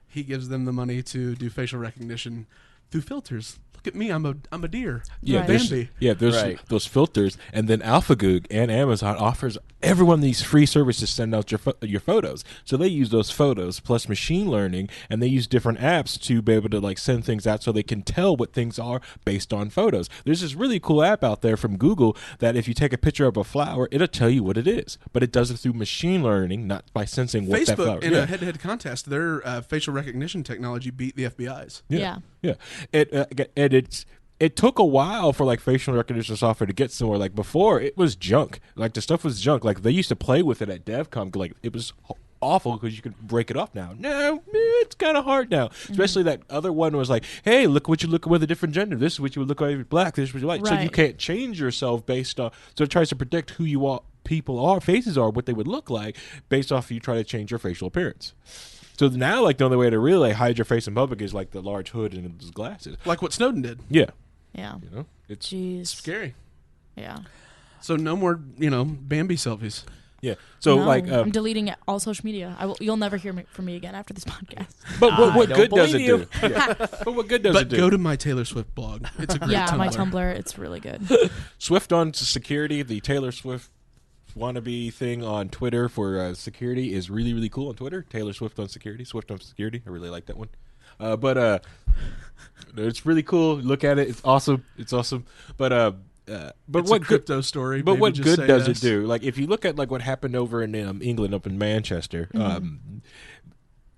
He gives them the money to do facial recognition through filters. Look at me, I'm a deer. Yeah, Right. there's Bambi. there's those filters, and then AlphaGoog and Amazon offers everyone these free services to send out your photos. So they use those photos plus machine learning, and they use different apps to be able to send things out so they can tell what things are based on photos. There's this really cool app out there from Google that if you take a picture of a flower, it'll tell you what it is, but it does it through machine learning, not by sensing what that flower Facebook, in is. a head-to-head contest, their facial recognition technology beat the FBI's. yeah. Yeah, it took a while for facial recognition software to get somewhere. Before, it was junk. The stuff was junk. They used to play with it at DevCon. It was awful because you could break it off now. No, it's kind of hard now. Especially that other one was hey, look what you look with a different gender. This is what you would look like if you're black. This is what you like. So you Right. can't change yourself based on. So it tries to predict who you are. Faces are what they would look like based off you try to change your facial appearance. So now, the only way to really hide your face in public is the large hood and those glasses. Like what Snowden did. Yeah, Yeah. it's Jeez. Scary. Yeah. So no more, Bambi selfies. yeah. So No, like, I'm deleting all social media. You'll never hear from me again after this podcast. but what don't good does it believe do? Yeah. But what good does But it do? go to my Taylor Swift blog. It's a great Yeah, Tumblr. my Tumblr, it's really good. Swift on security, the Taylor Swift wannabe thing on Twitter for security is really, really cool on Twitter. Taylor Swift on security. Swift on security. I really like that one. But it's really cool. Look at it. It's awesome. It's awesome. But It's what a crypto story. But baby, what just good say does yes. it do? If you look at what happened over in England, up in Manchester,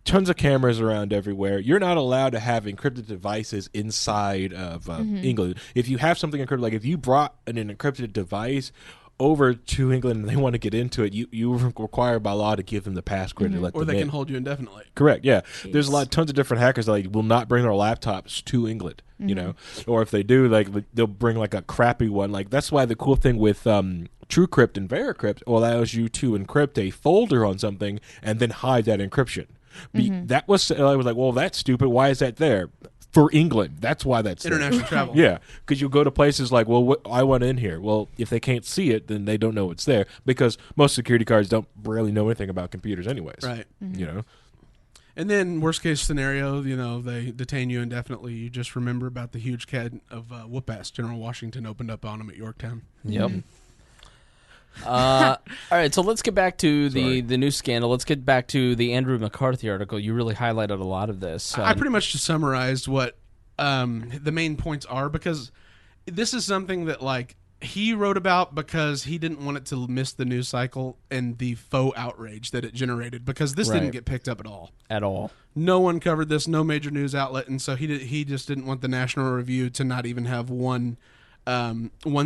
tons of cameras around everywhere. You're not allowed to have encrypted devices inside of England. If you have something encrypted, if you brought an encrypted device over to England and they want to get into it, you require by law to give them the password to let Or them they in. can hold you indefinitely. Correct. Yeah, there's tons of different hackers that will not bring their laptops to England. Or if they do, they'll bring a crappy one. That's why the cool thing with TrueCrypt and VeriCrypt allows you to encrypt a folder on something and then hide that encryption. That was I was well, that's stupid. Why is that there? For England, that's why that's there. International travel. Yeah, because you go to places well, I want in here. Well, if they can't see it, then they don't know it's there because most security guards don't really know anything about computers anyways. Right. And then worst case scenario, they detain you indefinitely. You just remember about the huge can of whoop-ass General Washington opened up on him at Yorktown. Yep. All right, so let's get back to the new scandal. Let's get back to the Andrew McCarthy article. You really highlighted a lot of this. I pretty much just summarized what the main points are because this is something that he wrote about because he didn't want it to miss the news cycle and the faux outrage that it generated because this didn't Right. get picked up at all. at all. No one covered this, no major news outlet, and so he just didn't want the National Review to not even have one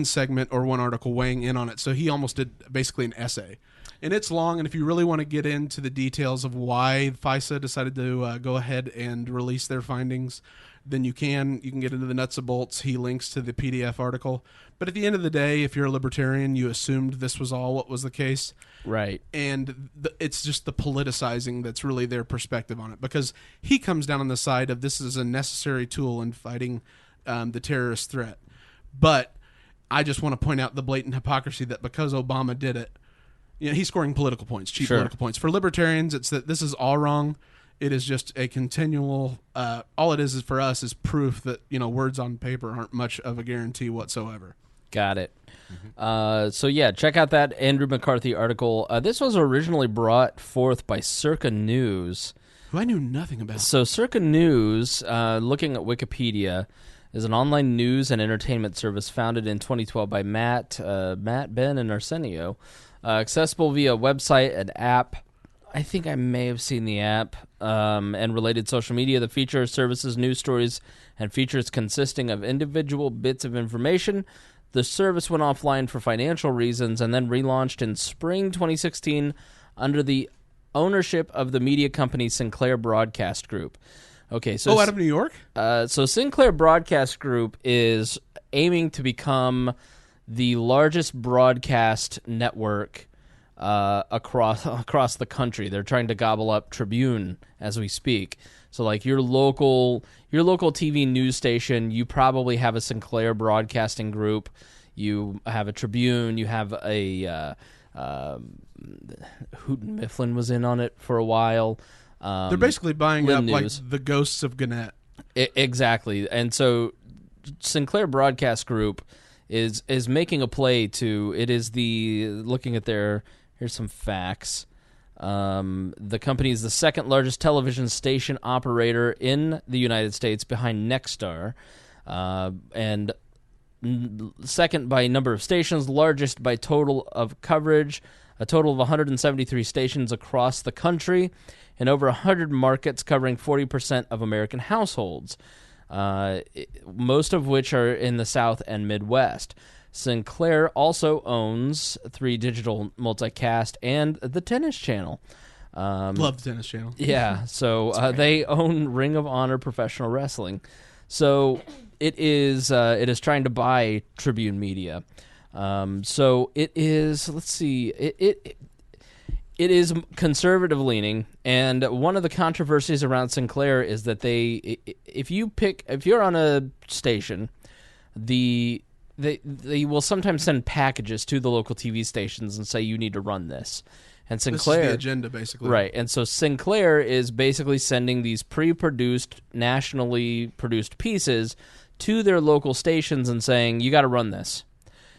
segment or one article weighing in on it. So he almost did basically an essay. And it's long, and if you really want to get into the details of why FISA decided to go ahead and release their findings, then you can get into the nuts and bolts. He links to the PDF article. But at the end of the day, if you're a libertarian, you assumed this was all what was the case. Right. And it's just the politicizing that's really their perspective on it. Because he comes down on the side of this is a necessary tool in fighting the terrorist threat. But I just want to point out the blatant hypocrisy that because Obama did it, he's scoring political points, cheap Sure. political points. For libertarians, it's that this is all wrong. It is just a continual. All it is for us is proof that words on paper aren't much of a guarantee whatsoever. Got it. So yeah, check out that Andrew McCarthy article. This was originally brought forth by Circa News, who I knew nothing about. So Circa News, looking at Wikipedia, is an online news and entertainment service founded in 2012 by Matt, Ben, and Arsenio. Accessible via website and app. I think I may have seen the app, and related social media. The feature services news stories and features consisting of individual bits of information. The service went offline for financial reasons and then relaunched in spring 2016 under the ownership of the media company Sinclair Broadcast Group. Okay, so out of New York? So Sinclair Broadcast Group is aiming to become the largest broadcast network across the country. They're trying to gobble up Tribune as we speak. So like your local TV news station, you probably have a Sinclair Broadcasting Group. You have a Tribune. You have a Houghton Mifflin was in on it for a while. They're basically buying Lynn up News. like the ghosts of Gannett. Exactly. And so Sinclair Broadcast Group is making a play to, it is looking at here's some facts. The company is the second largest television station operator in the United States behind Nexstar, and second by number of stations, largest by total of coverage, a total of 173 stations across the country, in over 100 markets covering 40% of American households, most of which are in the South and Midwest. Sinclair also owns 3 digital multicast and the Tennis Channel. Love the Tennis Channel. Yeah, so they own Ring of Honor Professional Wrestling. So it is trying to buy Tribune Media. So it is, let's see, it is conservative leaning, and one of the controversies around Sinclair is that if you're on a station, they will sometimes send packages to the local TV stations and say you need to run this. And Sinclair, this is the agenda, basically. Right. And so Sinclair is basically sending these pre-produced, nationally produced pieces to their local stations and saying, you got to run this.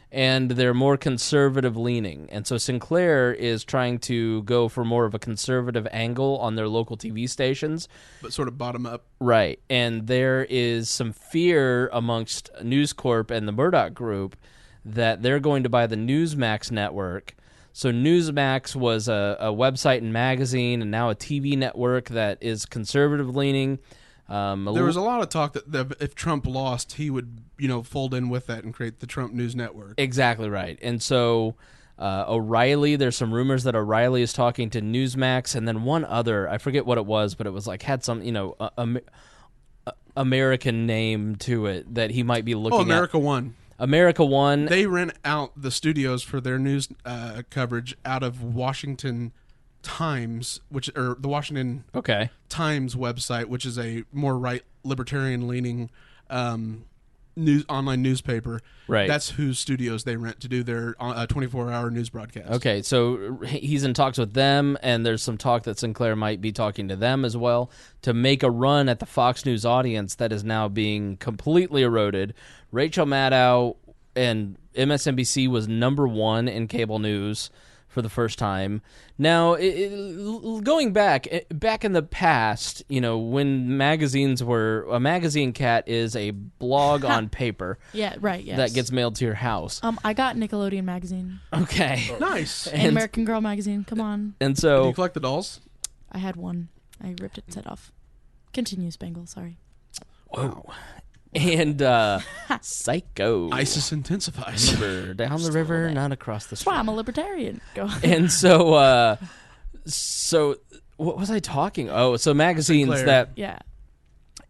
And they're more conservative leaning. And so Sinclair is trying to go for more of a conservative angle on their local TV stations. But sort of bottom up. Right. And there is some fear amongst News Corp and the Murdoch Group that they're going to buy the Newsmax network. So Newsmax was a website and magazine, and now a TV network that is conservative leaning. There was a lot of talk that if Trump lost, he would, fold in with that and create the Trump News Network. Exactly right. And so O'Reilly, there's some rumors that O'Reilly is talking to Newsmax, and then one other, I forget what it was, but it was like had some, American name to it that he might be looking at. America One. America One. They rent out the studios for their news coverage out of Washington Times, the Washington Times website, which is a more right libertarian leaning online newspaper. Right. That's whose studios they rent to do their 24-hour news broadcast. Okay, so he's in talks with them, and there's some talk that Sinclair might be talking to them as well to make a run at the Fox News audience that is now being completely eroded. Rachel Maddow and MSNBC was number 1 in cable news for the first time. Now, going back in the past, when magazines were a magazine, Cat is a blog on paper. Yeah, right. Yes. That gets mailed to your house. I got Nickelodeon magazine Okay, Nice. and American Girl magazine. Come on, and Do so you collect the dolls? I had one. I ripped its head off. Continue, Spangle. Sorry. whoa, and Psycho. ISIS intensifies. River, down the river, not across the That's street. why I'm a libertarian. Go. And so what was I talking? Oh, so magazines Sinclair. that Yeah.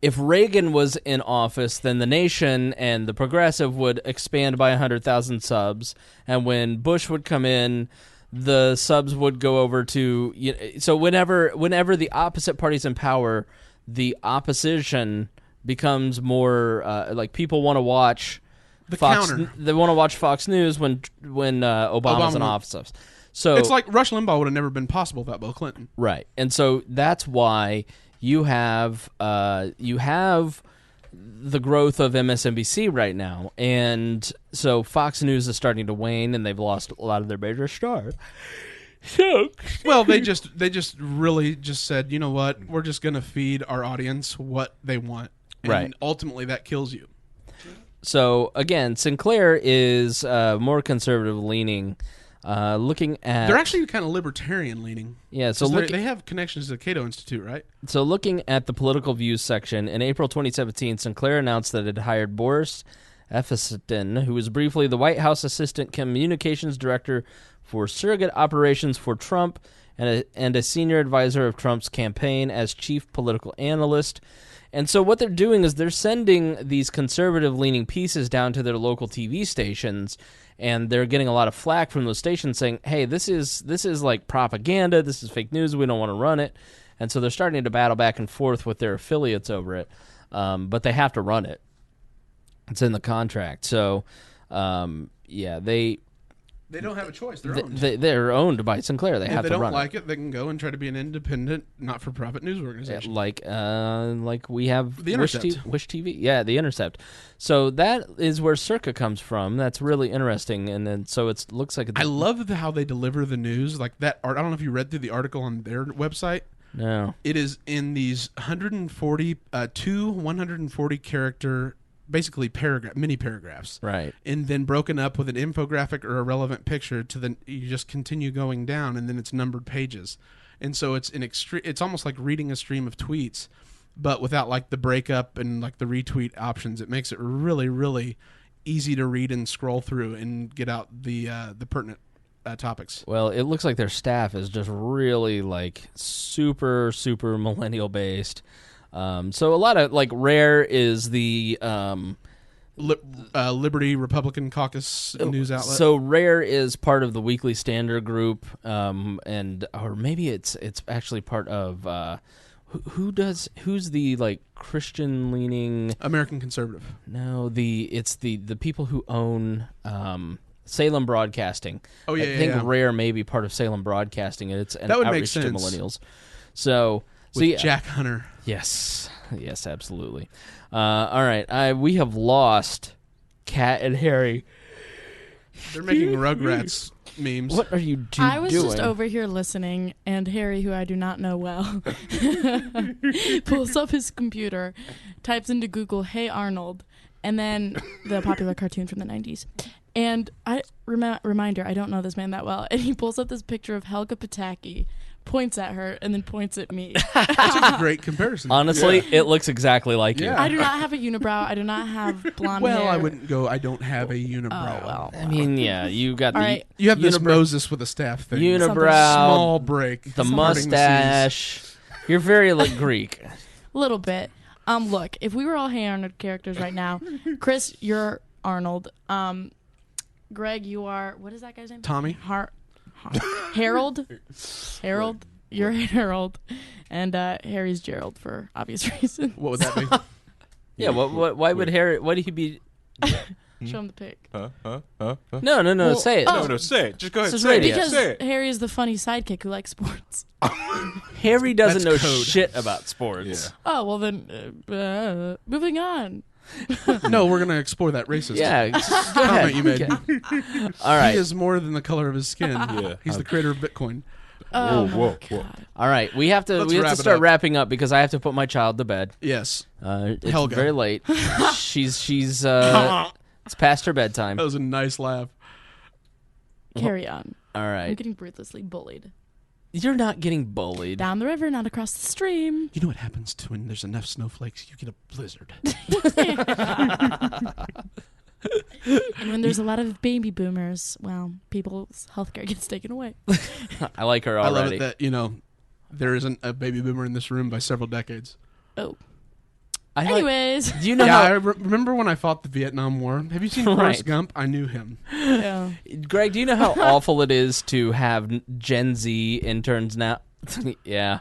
if Reagan was in office, then the Nation and the Progressive would expand by 100,000 subs, and when Bush would come in, the subs would go over to. So whenever the opposite party's in power, the opposition becomes more like people want to watch The Fox. counter. They want to watch Fox News when Obama's in office. So It's like Rush Limbaugh would have never been possible without Bill Clinton. right, and so that's why you have the growth of MSNBC right now, and so Fox News is starting to wane, and they've lost a lot of their major stars. So, Well, they just really just said, you know what, we're just going to feed our audience what they want, and Right. ultimately that kills you. so again, Sinclair is more conservative leaning, looking at. They're actually kind of libertarian leaning. Yeah, so 'Cause they have connections to the Cato Institute, right? So looking at the political views section, in April 2017, Sinclair announced that it hired Boris Efestin, who was briefly the White House Assistant Communications Director for Surrogate Operations for Trump and a senior advisor of Trump's campaign as chief political analyst. And so what they're doing is they're sending these conservative-leaning pieces down to their local TV stations, and they're getting a lot of flack from those stations saying, hey, this is like propaganda, this is fake news, we don't want to run it. And so they're starting to battle back and forth with their affiliates over it, but they have to run it. It's in the contract. So, yeah, They don't have a choice. They're owned. they're owned by Sinclair. They If have they to don't run like it, they can go and try to be an independent, not-for-profit news it. organization. Like we have The Intercept. Wish TV. Yeah, The Intercept. So that is where Circa comes from. That's really interesting. And then so it looks like I love how they deliver the news. Like that art. I don't know if you read through the article on their website. no. It is in these 140 character, basically mini paragraphs, Right. and then broken up with an infographic or a relevant picture. You just continue going down, and then it's numbered pages, and so it's It's almost like reading a stream of tweets, but without like the breakup and like the retweet options. It makes it really, really easy to read and scroll through and get out the pertinent topics. Well, it looks like their staff is just really like super millennial based. So a lot of like Rare is the Liberty Republican Caucus news outlet. So Rare is part of the Weekly Standard Group, or maybe it's actually part of who's the like Christian leaning American Conservative. No, it's the people who own Salem Broadcasting. Oh yeah, I think yeah. Rare may be part of Salem Broadcasting, and it's an That would make outreach to sense. millennials. So With yeah. Jack Hunter. Yes, absolutely. All right, we have lost Cat and Harry. They're making Rugrats memes. What are you doing? I was just over here listening, and Harry, who I do not know well, pulls up his computer, types into Google, "Hey Arnold," and then the popular cartoon from the 90s. And reminder, I don't know this man that well. And he pulls up this picture of Helga Pataki, points at her, and then points at me. That's a great comparison. Honestly, it looks exactly like you. Yeah. I do not have a unibrow. I do not have blonde hair. Well, I wouldn't go. I don't have a unibrow. Oh, well. I mean, yeah, you got All the right. You have this unibrow- Moses with a staff thing. unibrow, Small break. the Parting mustache. You're very like Greek. A little bit. Look, if we were all Hey Arnold characters right now, Chris, you're Arnold. Greg, you are, what is that guy's name? Tommy. Harold. Harold. You're Harold. And Harry's Gerald for obvious reasons. What would that be? Yeah. Why would Harry? Why would he be? Show him the pic. Huh? No. Well, say it. oh. No, say it. Just go ahead. This is Say it. radio. Because Say it. Harry is the funny sidekick who likes sports. Harry doesn't know That's code. shit about sports. Yeah. Oh, well then, moving on. No, we're going to explore that racist Yeah. Go comment ahead. you made. Okay. All right. He is more than the color of his skin. Yeah. He's the creator of Bitcoin. Oh, Whoa, my whoa. God. All right. We have to Let's we have wrap to it start up. wrapping up because I have to put my child to bed. Yes. It's Helga. very late. she's it's past her bedtime. That was a nice laugh. Carry on. All I'm right. getting ruthlessly bullied. You're not getting bullied. Down the river, not across the stream. You know what happens to when there's enough snowflakes? You get a blizzard. And when there's a lot of baby boomers, well, people's healthcare gets taken away. I like her I love already. it that, there isn't a baby boomer in this room by several decades. Oh. I like- Anyways. do you know Yeah, I how remember when I fought the Vietnam War. Have you seen Forrest Right. Gump? I knew him. Yeah. Greg, do you know how awful it is to have Gen Z interns now? Yeah.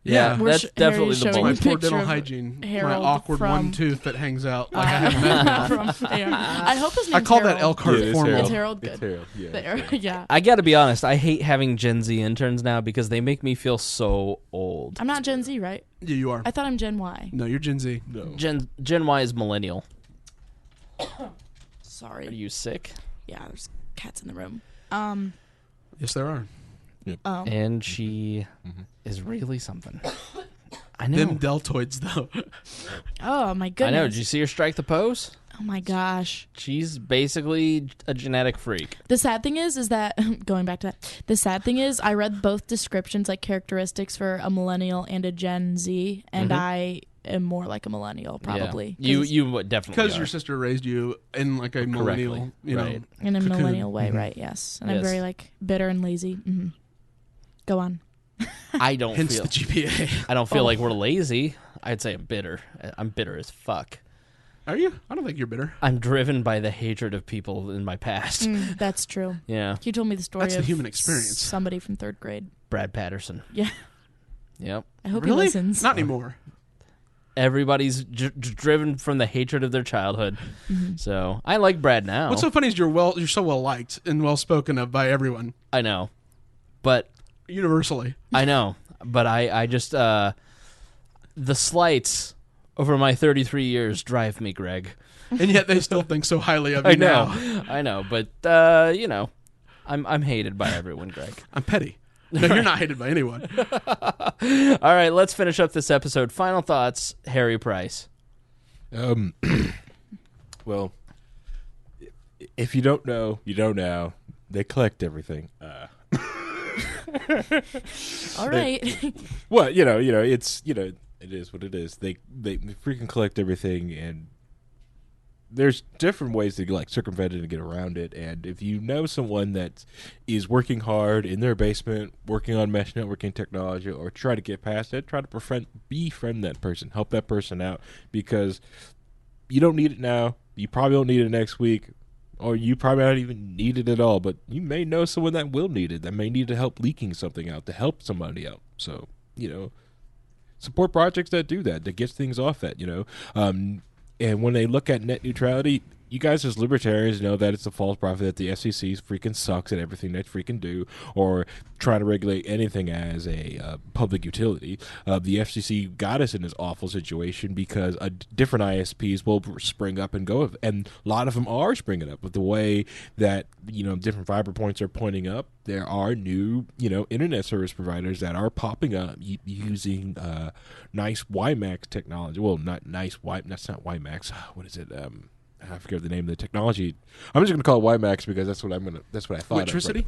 Yeah, We're that's definitely Harry's the showing My bullet. a poor picture dental of hygiene. My Harold awkward from- one tooth that hangs out. Like I have meth. from I hope his name's I call that Harold. Elkhart it's formal. It's Harold. Good. It's Harold. Yeah. There. Yeah. I got to be honest. I hate having Gen Z interns now because they make me feel so old. I'm not Gen Z, right? Yeah, you are. I thought I'm Gen Y. No, you're Gen Z. No. Gen Y is millennial. Sorry. Are you sick? Yeah, there's cats in the room. Yes, there are. And she is really something. I know. Them deltoids, though. Oh my I goodness. know. Did you see her strike the pose? Oh my gosh. She's basically a genetic freak. The sad thing is that going back to that. The sad thing is I read both descriptions, like characteristics for a millennial and a Gen Z, and I am more like a millennial probably. Yeah. You definitely Because are. your sister raised you in like a millennial, you know. Right. In a cocoon. millennial way, right? Yes. And I'm Yes. very like bitter and lazy. Go on. I don't Hence feel. the GPA. I don't feel like we're lazy. I'd say I'm bitter. I'm bitter as fuck. Are you? I don't think you're bitter. I'm driven by the hatred of people in my past. That's true. Yeah. You told me the story That's the of human experience. somebody from 3rd grade. Brad Patterson. Yeah. Yep. I hope Really? he listens. Not anymore. Everybody's driven from the hatred of their childhood. So I like Brad now. What's so funny is you're so well liked and well spoken of by everyone I know. But universally. I know. But I just the slights over my 33 years drive me, Greg. And yet they still think so highly of you I know. now. I know. But you know, I'm hated by everyone, Greg. I'm petty. No, you're not hated by anyone. All right, let's finish up this episode. Final thoughts, Harry Price. Well, if you don't know, you don't know. They collect everything. All right. Well, it's it is what it is. They freaking collect everything, and there's different ways to like circumvent it and get around it. And if you know someone that is working hard in their basement, working on mesh networking technology, or try to get past it, try to befriend that person, help that person out, because you don't need it now. You probably don't need it next week, or you probably not even need it at all. But you may know someone that will need it, that may need to help leaking something out, to help somebody out. So support projects that do that gets things off that. And when they look at net neutrality, you guys as libertarians know that it's a false prophet that the FCC freaking sucks at everything they freaking do, or trying to regulate anything as a public utility. The FCC got us in this awful situation because different ISPs will spring up and go, and a lot of them are springing up with the way that different fiber points are pointing up. There are new internet service providers that are popping up using nice WiMAX technology. Well, not nice that's not WiMAX. What is it? I forget the name of the technology. I'm just going to call it WiMAX because that's what I thought. Electricity?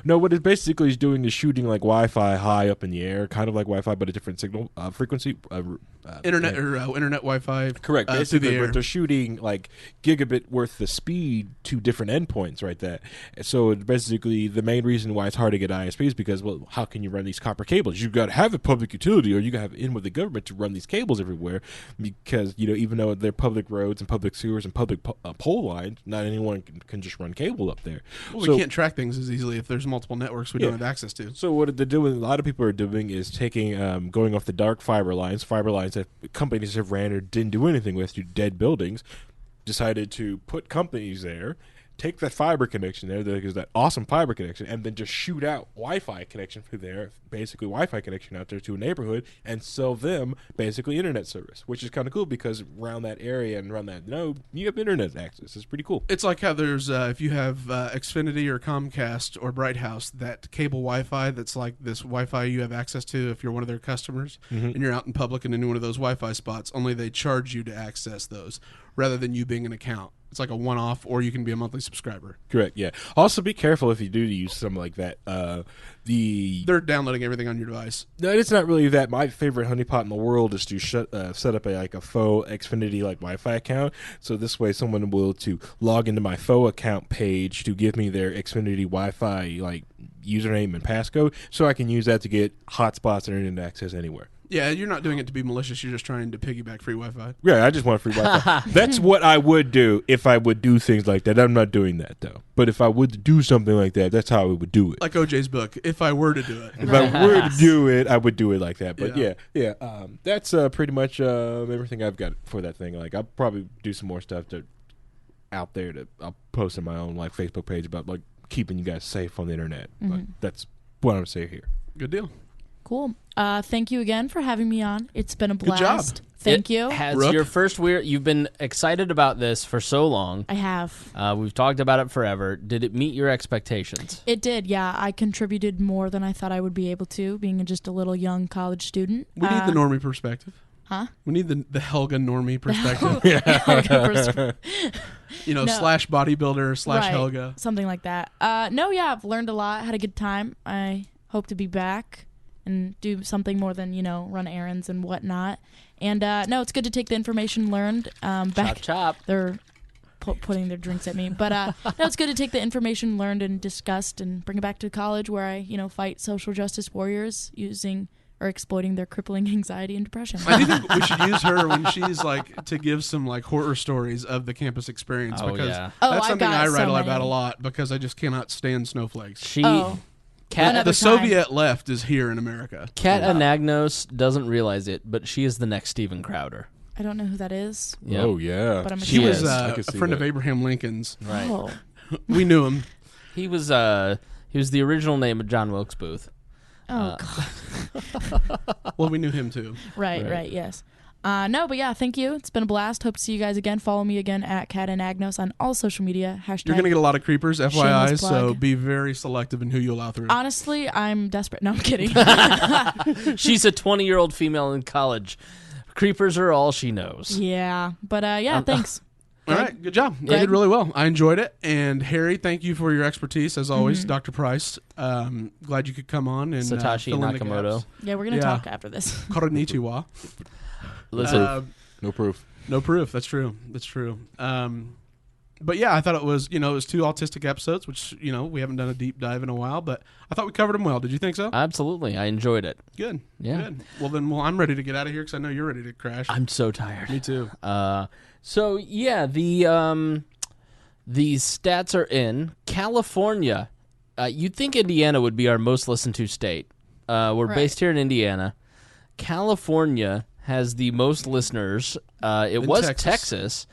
No, what it basically is doing is shooting like Wi-Fi high up in the air, kind of like Wi-Fi, but a different signal frequency. Internet Wi-Fi. Correct. Through Basically, the air. but they're shooting like gigabit worth of speed to different endpoints right there. So basically, the main reason why it's hard to get ISPs is because, well, how can you run these copper cables? You've got to have a public utility, or you got to have in with the government to run these cables everywhere. Because even though they're public roads and public sewers and public pole lines, not anyone can just run cable up there. Well, So- we can't track things as easily if there's multiple networks we don't have access to. So what they're doing, a lot of people are doing, is taking, going off the dark fiber lines that companies have ran or didn't do anything with, to dead buildings, decided to put companies there, take that fiber connection there, because that awesome fiber connection, and then just shoot out Wi-Fi connection through there, basically Wi-Fi connection out there to a neighborhood, and sell them basically internet service, which is kind of cool because around that area and around that node, you have internet access. It's pretty cool. It's like how there's, if you have Xfinity or Comcast or Bright House, that cable Wi-Fi that's like this Wi-Fi you have access to if you're one of their customers, and you're out in public and in one of those Wi-Fi spots, only they charge you to access those rather than you being an account. It's like a one-off, or you can be a monthly subscriber. Correct, yeah. Also, be careful if you do use something like that. They're downloading everything on your device. No, it's not really that. My favorite honeypot in the world is to set up a faux Xfinity Wi-Fi account. So this way, someone will to log into my faux account page to give me their Xfinity Wi-Fi username and passcode, so I can use that to get hotspots and internet access anywhere. Yeah, you're not doing it to be malicious. You're just trying to piggyback free Wi-Fi. Yeah, I just want free Wi-Fi. That's what I would do if I would do things like that. I'm not doing that, though. But if I would do something like that, that's how I would do it. Like OJ's book, if I were to do it. If I were to do it, I would do it like that. But Yeah. that's pretty much everything I've got for that thing. Like, I'll probably do some more stuff out there that I'll post on my own like Facebook page about like keeping you guys safe on the internet. But that's what I'm saying here. Good deal. Cool. Thank you again for having me on. It's been a Good blast. job. Thank you. Has Brooke? your first weird? You've been excited about this for so long. I have. We've talked about it forever. Did it meet your expectations? It did, yeah. I contributed more than I thought I would be able to, being just a little young college student. We need the normie perspective. Huh? We need the Helga normie perspective. No. Slash bodybuilder slash Right. Helga. Something like that. I've learned a lot, had a good time. I hope to be back and do something more than, run errands and whatnot. And it's good to take the information learned back. Chop. They're putting their drinks at me. But it's good to take the information learned and discussed and bring it back to college where I, fight social justice warriors using or exploiting their crippling anxiety and depression. I do think we should use her when she's to give some horror stories of the campus experience Oh, because yeah. Oh, that's I've something got I so rattle many. about a lot because I just cannot stand snowflakes. Cat Another The time. Soviet left is here in America. Cat Anagnos doesn't realize it, but she is the next Steven Crowder. I don't know who that is. Yep. Oh, yeah. But I'm He She was is. I a can see friend of that. Abraham Lincoln's. Right. Oh. We knew him. He was the original name of John Wilkes Booth. Oh, God. Well, we knew him too. Right, yes. Thank you. It's been a blast. Hope to see you guys again. Follow me again at Cat Anagnos on all social media. # You're going to get a lot of creepers, FYI, Shameless so plug. be very selective in who you allow through. Honestly, I'm desperate. No, I'm kidding. She's a 20-year-old female in college. Creepers are all she knows. Yeah. But thanks. All right, good job. You did really well. I enjoyed it. And Harry, thank you for your expertise as always, Dr. Price. Glad you could come on and Satoshi fill in the Nakamoto. gaps. Yeah, we're gonna talk after this. Konnichiwa. Listen, No proof. No proof. That's true. But yeah, I thought it was, it was 2 autistic episodes, which, we haven't done a deep dive in a while, but I thought we covered them well. Did you think so? absolutely. I enjoyed it. Good. Yeah. Good. Well, I'm ready to get out of here because I know you're ready to crash. I'm so tired. Me too. So yeah, the stats are in. California. You'd think Indiana would be our most listened to state. We're Right. based here in Indiana. California has the most listeners. It was Texas,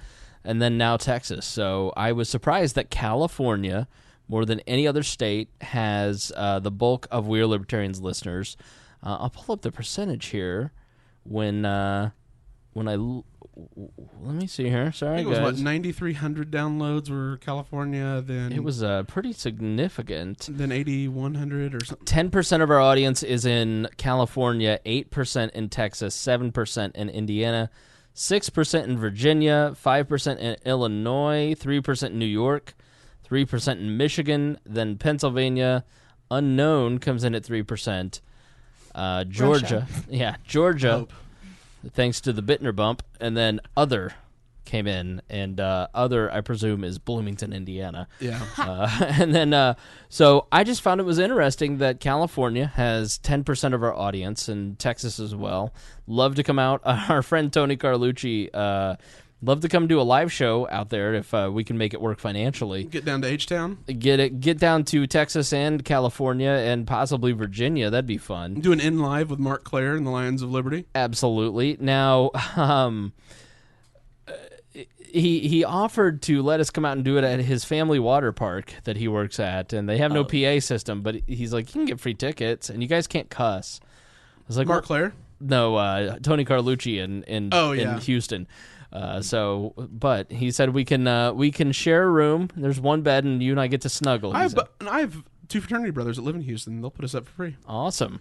and then now Texas. So I was surprised that California, more than any other state, has the bulk of We Are Libertarians listeners. I'll pull up the percentage here when I let me see here. I Sorry, think it was, guys. 9,300 downloads were California, then It was pretty significant. then 8,100 or something. 10% of our audience is in California, 8% in Texas, 7% in Indiana, 6% in Virginia, 5% in Illinois, 3% in New York, 3% in Michigan, then Pennsylvania. Unknown comes in at 3%. Georgia. Yeah, Georgia. Hope. Thanks to the Bittner bump, and then other came in, and other, I presume, is Bloomington, Indiana. Yeah. And then, so I just found it was interesting that California has 10% of our audience, and Texas as well. Love to come out. Our friend Tony Carlucci, love to come do a live show out there if we can make it work financially. Get down to H-Town. Get down to Texas and California and possibly Virginia. That'd be fun. Do an in live with Mark Claire and the Lions of Liberty. Absolutely. Now, he offered to let us come out and do it at his family water park that he works at, and they have no PA system, but he's like, you can get free tickets, and you guys can't cuss. I was like, Mark Claire? No, Tony Carlucci in Houston. But he said we can share a room. There's one bed, and you and I get to snuggle. I have 2 fraternity brothers that live in Houston. They'll put us up for free. Awesome.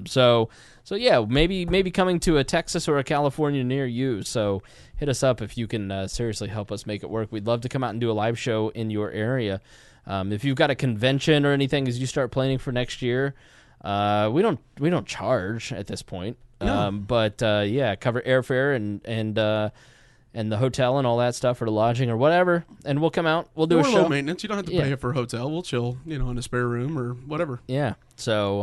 So yeah, maybe coming to a Texas or a California near you. So hit us up if you can seriously help us make it work. We'd love to come out and do a live show in your area. If you've got a convention or anything as you start planning for next year, we don't charge at this point. No. But cover airfare and the hotel and all that stuff, or the lodging or whatever, and we'll come out. We'll do a low show. maintenance. You don't have to pay for a hotel. We'll chill, in a spare room or whatever. Yeah. So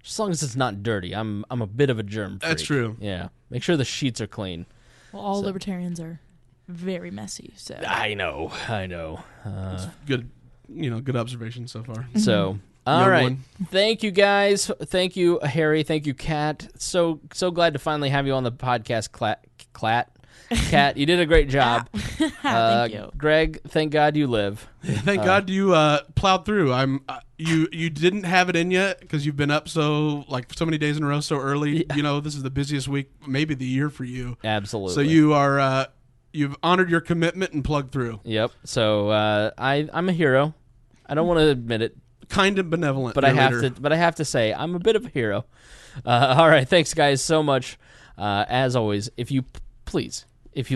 as long as it's not dirty, I'm a bit of a germ freak. That's true. Yeah. Make sure the sheets are clean. Well, all libertarians are very messy. So I know. It's good, good observation so far. So. All right. Thank you, guys. Thank you, Harry. Thank you, Cat. So glad to finally have you on the podcast, Cat, you did a great job. Thank you. Greg, thank God you live. Thank God you plowed through. You didn't have it in you because you've been up so many days in a row so early. Yeah. This is the busiest week, maybe the year for you. Absolutely. So you are you've honored your commitment and plugged through. Yep. So I'm a hero. I don't want to admit it. Kind of benevolent, but I have to say I'm a bit of a hero. All right, thanks guys so much. As always, if you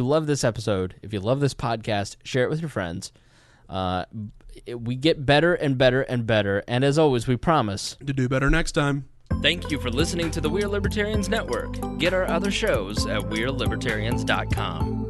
love this episode, if you love this podcast, share it with your friends. We get better and better and better, and as always, we promise to do better next time. Thank you for listening to the We're Libertarians Network. Get our other shows at We'reLibertarians.com.